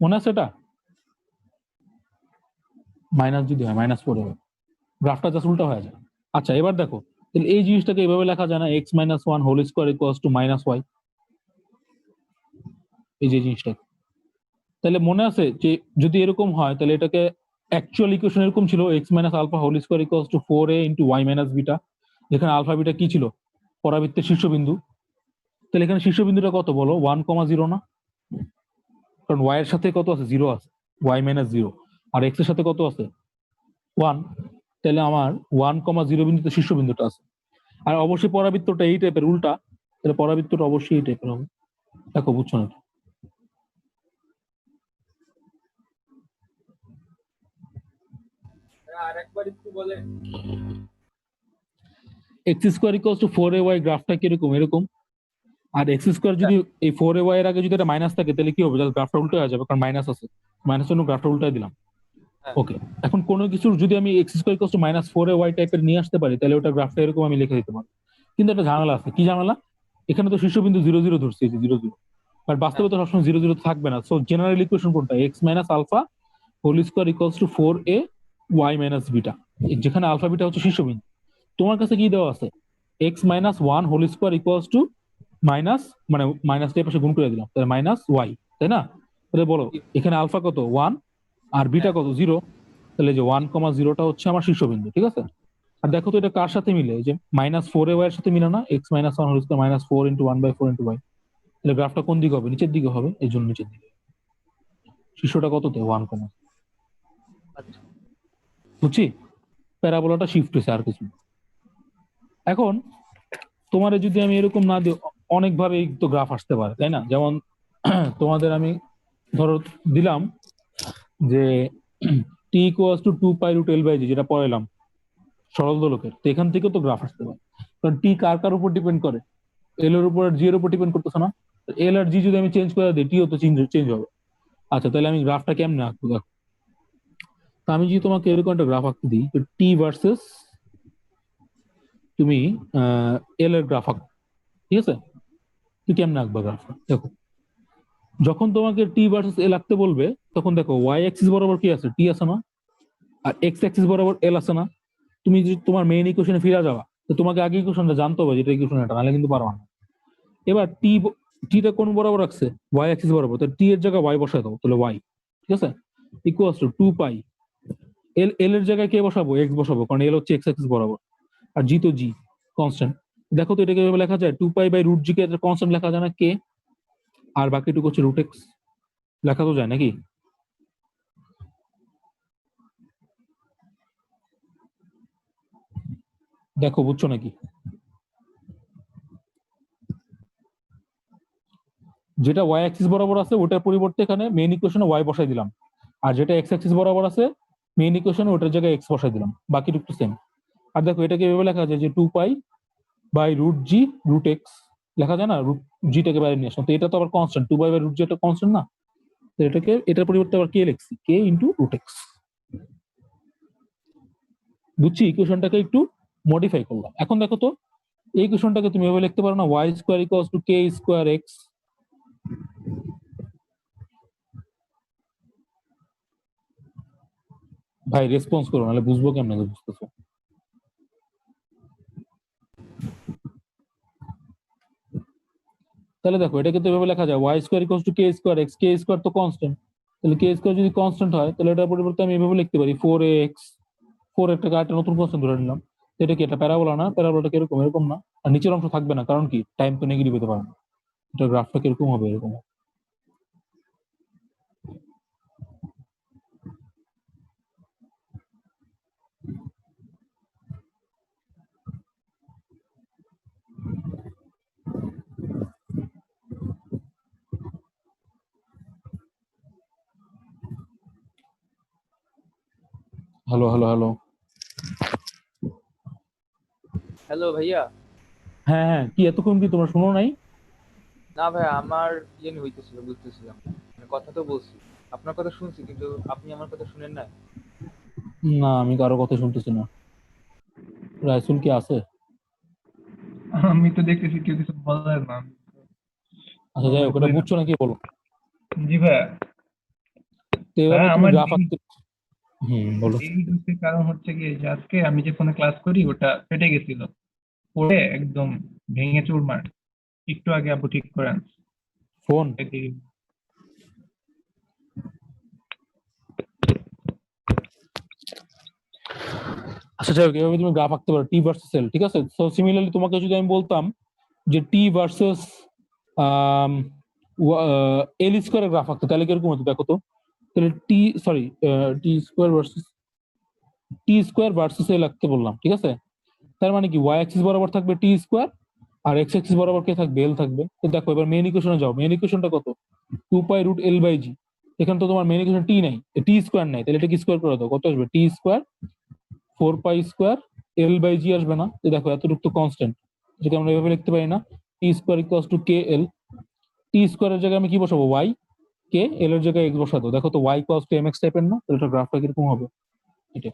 মনে আছে এটা? মাইনাস যদি হয় মাইনাস 4 হয়, গ্রাফটা জাস্ট উল্টা হয়ে যায়। আচ্ছা এবার দেখো তাহলে এই জিনিসটাকে এভাবে লেখা যায় না, X minus one whole square equals to minus Y, এই যে জিনিসটা। তাহলে মনে আছে যে যদি এরকম হয় তাহলে এটাকে অ্যাকচুয়াল ইকুয়েশন এরকম ছিল, X minus alpha whole square equals to 4a into Y minus beta, যেখানে আলফা বিটা কি ছিল? পরাবৃত্তের শীর্ষবিন্দু। তাহলে এখানে শীর্ষবিন্দুটা কত বলো? 1,0 না? কারণ ওয়াই এর সাথে কত আছে? 0 আছে, ওয়াই মাইনাস 0, আর এক্স এর সাথে কত আছে? 1। তাহলে আমার 1,0 বিন্দুতে শীর্ষবিন্দুটা আছে। আর অবশ্যই পরাবৃত্তটা এই টাইপের উল্টা, তাহলে পরাবৃত্তটা অবশ্যই এই টাইপের হবে। দেখো বুঝছো না? আরেকবার একটু বলে। X square equals two 4ay গ্রাফটা কিরকম? এরকম। আর এক্স স্কোয়ার যদি এই 4ay এর আগে যদি এটা মাইনাস থাকে তাহলে কি হবে? গ্রাফটা উল্টো হয়ে যাবে, কারণ মাইনাস আছে, মাইনাস জন্য গ্রাফটা উল্টাই দিলাম। হ্যাঁ। ওকে, এখন কোনো কিছু যদি আমি x square equals to minus 4ay টাইপের নিয়ে আসতে পারি তাহলে ওটা গ্রাফটা এরকম আমি লিখে দিতে পারি। কিন্তু একটা ঝামেলা আছে, কি ঝামেলা? এখানে তো শীর্ষবিন্দু 0,0 ধরছি, 0,0, বাট বাস্তবে তো সবসময় 0,0 থাকবে না। সো জেনারেল ইকুয়েশন কোনটা? X minus alpha whole square equals to 4a Y minus beta, যেখানে আলফা বিটা হচ্ছে শীর্ষবিন্দু। তোমার কাছে কি দেওয়া আছে? X minus one whole square equals to minus, মানে মাইনাস এর পাশে গুণ করে দিলাম, তাহলে মাইনাস ওয়াই, তাই না? তাহলে বলো এখানে আলফা কত? 1, আর বিটা কত? 0। তাহলে যে 1,0টা হচ্ছে আমার শীর্ষবিন্দু, ঠিক আছে। আর দেখো তো এটা কার সাথে মিলে? যে মাইনাস 4a ওয়াই এর সাথে মিলে না? X minus one whole square minus 4 into 1/4 into Y. তাহলে গ্রাফটা কোন দিকে হবে? নিচের দিকে হবে, এই জন্য নিচের দিকে। শীর্ষটা কততে? 1, বুঝছি? প্যারাবোলাটা শিফট হয়েছে, আর কিছু। এখন তোমারে যদি আমি এরকম না দিই, অনেকভাবে তো গ্রাফ আসতে পারে, তাই না? যেমন তোমাদের আমি ধরো দিলাম যে টি ইকুয়ালস টু 2π√L/g, যেটা পড়াইলাম সরল দোলকের, তো এখান থেকেও তো গ্রাফ আসতে পারে। কারণ টি কার কার উপর ডিপেন্ড করে? এল এর উপর, জি এর উপর ডিপেন্ড করতেছে না? এল আর জি যদি আমি চেঞ্জ করে দিই, টিও তো চেঞ্জ হবে। আচ্ছা তাহলে আমি গ্রাফটা কেমনে আঁকবো? দেখো, তো আমি যদি তোমাকে এরকম একটা গ্রাফ আঁকতে দিই, তো টি ভার্সেস তুমি এল এর গ্রাফ আঁকো, ঠিক আছে? তুই কেমনে আঁকবা গ্রাফটা? দেখো যখন তোমাকে টি ভার্সেস এল আঁকতে বলবে তখন দেখো ওয়াই অ্যাক্সিস বরাবর কি আছে? টি আছে না? আর এক্স অ্যাক্সিস বরাবর এল আছে না? তুমি যদি তোমার মেইন ইকুয়েশনে ফিরে যাওয়া, তো তোমাকে আগে ইকুয়েশনটা জানতে হবে যেটা ইকুয়েশন, এটা নাহলে কিন্তু পারবা না। এবার টি টিটা কোন বরাবর রাখছে, ওয়াই অ্যাক্সিস বরাবর, তো টি এর জায়গায় ওয়াই বসায় দাও, তাহলে ওয়াই, ঠিক আছে, ইকুয়ালস টু 2 পাই, এল এল এর জায়গায় কে বসাবো, এক্স বসাবো, কারণ এল হচ্ছে এক্স অ্যাক্সিস বরাবর, আর জি তো জি কনস্ট্যান্ট। দেখো তো এটাকে এভাবে লেখা যায়, 2 পাই বাই রুট জি কে কনস্ট্যান্ট লেখা যায় না, কে, আর বাকিটুকু হচ্ছে রুট এক্স, লেখা তো যায় নাকি? দেখো বুঝছো নাকি? যেটা ওয়াই অ্যাক্সিস বরাবর আছে ওটার পরিবর্তে এখানে মেইন ইকুয়েশনে ওয়াই বসাই দিলাম, আর যেটা এক্স অ্যাক্সিস বরাবর আছে মেইন ইকুয়েশনে ওটার জায়গায় এক্স বসাই দিলাম, বাকিটুকু সেম। আর দেখো এটাকে এভাবে লেখা যায় যে 2 pi by root G root X, লেখা যায় না, রুট জিটাকে বাইরে নিয়ে আসলাম, তো এটা তো আবার কনস্ট্যান্ট, 2 পাই বাই রুট জি একটা কনস্ট্যান্ট না, তো এটাকে এটার পরিবর্তে আবার কে লিখছি, কে ইন্টু রুট এক্স। বুঝছি, ইকুয়েশনটাকে একটু মডিফাই করলাম। এখন দেখো তো এই ইকুয়েশনটাকে তুমি এভাবে লিখতে পারো না, Y square equals to K square X. ভাই রেসপন্স করো, নাহলে বুঝবো কেমন, বুঝতেছো? তাহলে দেখো এটাকে তো এভাবে লেখা যায়, Y square equals to K square X, K square তো কনস্ট্যান্ট, তাহলে কে স্কোয়ার যদি কনস্ট্যান্ট হয় তাহলে এটার পরিবর্তে আমি এভাবে লিখতে পারি 4x, 4 একটা একটা নতুন কনস্ট্যান্ট ধরে নিলাম, তো এটা কি এটা প্যারাবোলা না, প্যারাবোলাটা কিরকম, এরকম না, আর নিচের অংশ থাকবে না, কারণ কি টাইম তো নেগেটিভ হতে পারে না, এটা গ্রাফটা কিরকম হবে, এরকম। Hello hello hello. হ্যালো ভাইয়া। হ্যাঁ হ্যাঁ, কি এতক্ষণ কি তোমরা শোনো নাই? না ভাই, আমার হইতেছিল, বুঝতেছিলাম না। মানে কথা তো বলছি, আপনার কথা শুনছি, কিন্তু আপনি আমার কথা শুনেন না। না আমি কারো কথা শুনতেছি না। রাইসুল কি আছে? আমি তো দেখতেছি কেউ কিছু বলে না। আচ্ছা যাই হোক, ওটা বলি না। বুঝছো নাকি বলো। জি ভাইয়া। তো এভাবে ভাইয়া তুমি আমার গ্রাফ আঁকতে, বলো। এই দোষের কারণ হচ্ছে কি, যে আজকে আমি যে ফোনে ক্লাস করি ওটা ফেটে গেছিল, পড়ে একদম ভেঙে চুরমার। একটু আগে আপু ঠিক করে আনছে। ফোন? আচ্ছা যাই হোক, এভাবে তুমি গ্রাফ আঁকতে পারো টি ভার্সেস এল, ঠিক আছে। সো সিমিলারলি তোমাকে যদি আমি বলতাম যে টি ভার্সেস এল স্কোয়ারের গ্রাফ আঁকতে, তাহলে কিরকম হতো দেখো তো। তাহলে টি স্কোয়ার ভার্সেস এল আঁকতে বললাম, ঠিক আছে। তার মানে কি ওয়াই অ্যাক্সিস বরাবর থাকবে টি স্কোয়ার, আর এক্স অ্যাক্সিস বরাবর কে থাকবে, এল থাকবে। তো দেখো এবার মেইন ইকুয়েশনে যাও, মেইন ইকুয়েশনটা কত, 2 পাই রুট এল বাই জি। এখানে তো তোমার মেইন ইকুয়েশন টি নাই, টি স্কোয়ার নাই, তাহলে এটা কি স্কোয়ার করে দাও, কত আসবে, t square 4 pi square l by g আসবে না। তো দেখো এতটুকু তো কনস্ট্যান্ট, যেটা আমরা এভাবে লিখতে পারি না, টি স্কোয়ার ইকুয়ালস টু কে এল, টি স্কোয়ারের জায়গায় আমি কি বসাবো, ওয়াই, কে এল এর জায়গায় এক্স বসাবো। দেখো তো Y equals to M X টাইপের না, তাহলে এটা গ্রাফটা কিরকম হবে, এটা।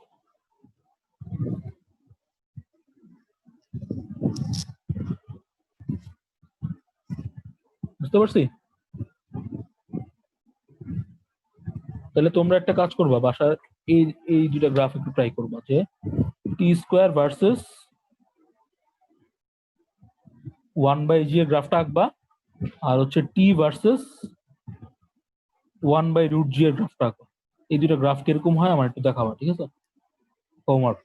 বুঝতে পারছি? তাহলে তোমরা একটা কাজ করবা, বাসায় এই এই দুটা গ্রাফ একটু ট্রাই করবা, যে টি স্কোয়ার ভার্সেস 1 বাই জি এর গ্রাফটা আঁকবা, আর হচ্ছে টি ভার্সেস 1 বাই রুট জি এর গ্রাফটা আঁকবা। এই দুটো গ্রাফ কিরকম হয় আমার একটু দেখাবা, ঠিক আছে। হোমওয়ার্ক।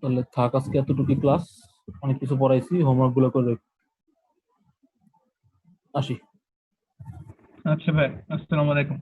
তাহলে থাক আজকে এতটুকু ক্লাস, অনেক কিছু পড়াইছি, হোমওয়ার্ক গুলো করে আসি। আচ্ছা ভাই, আসসালামু আলাইকুম।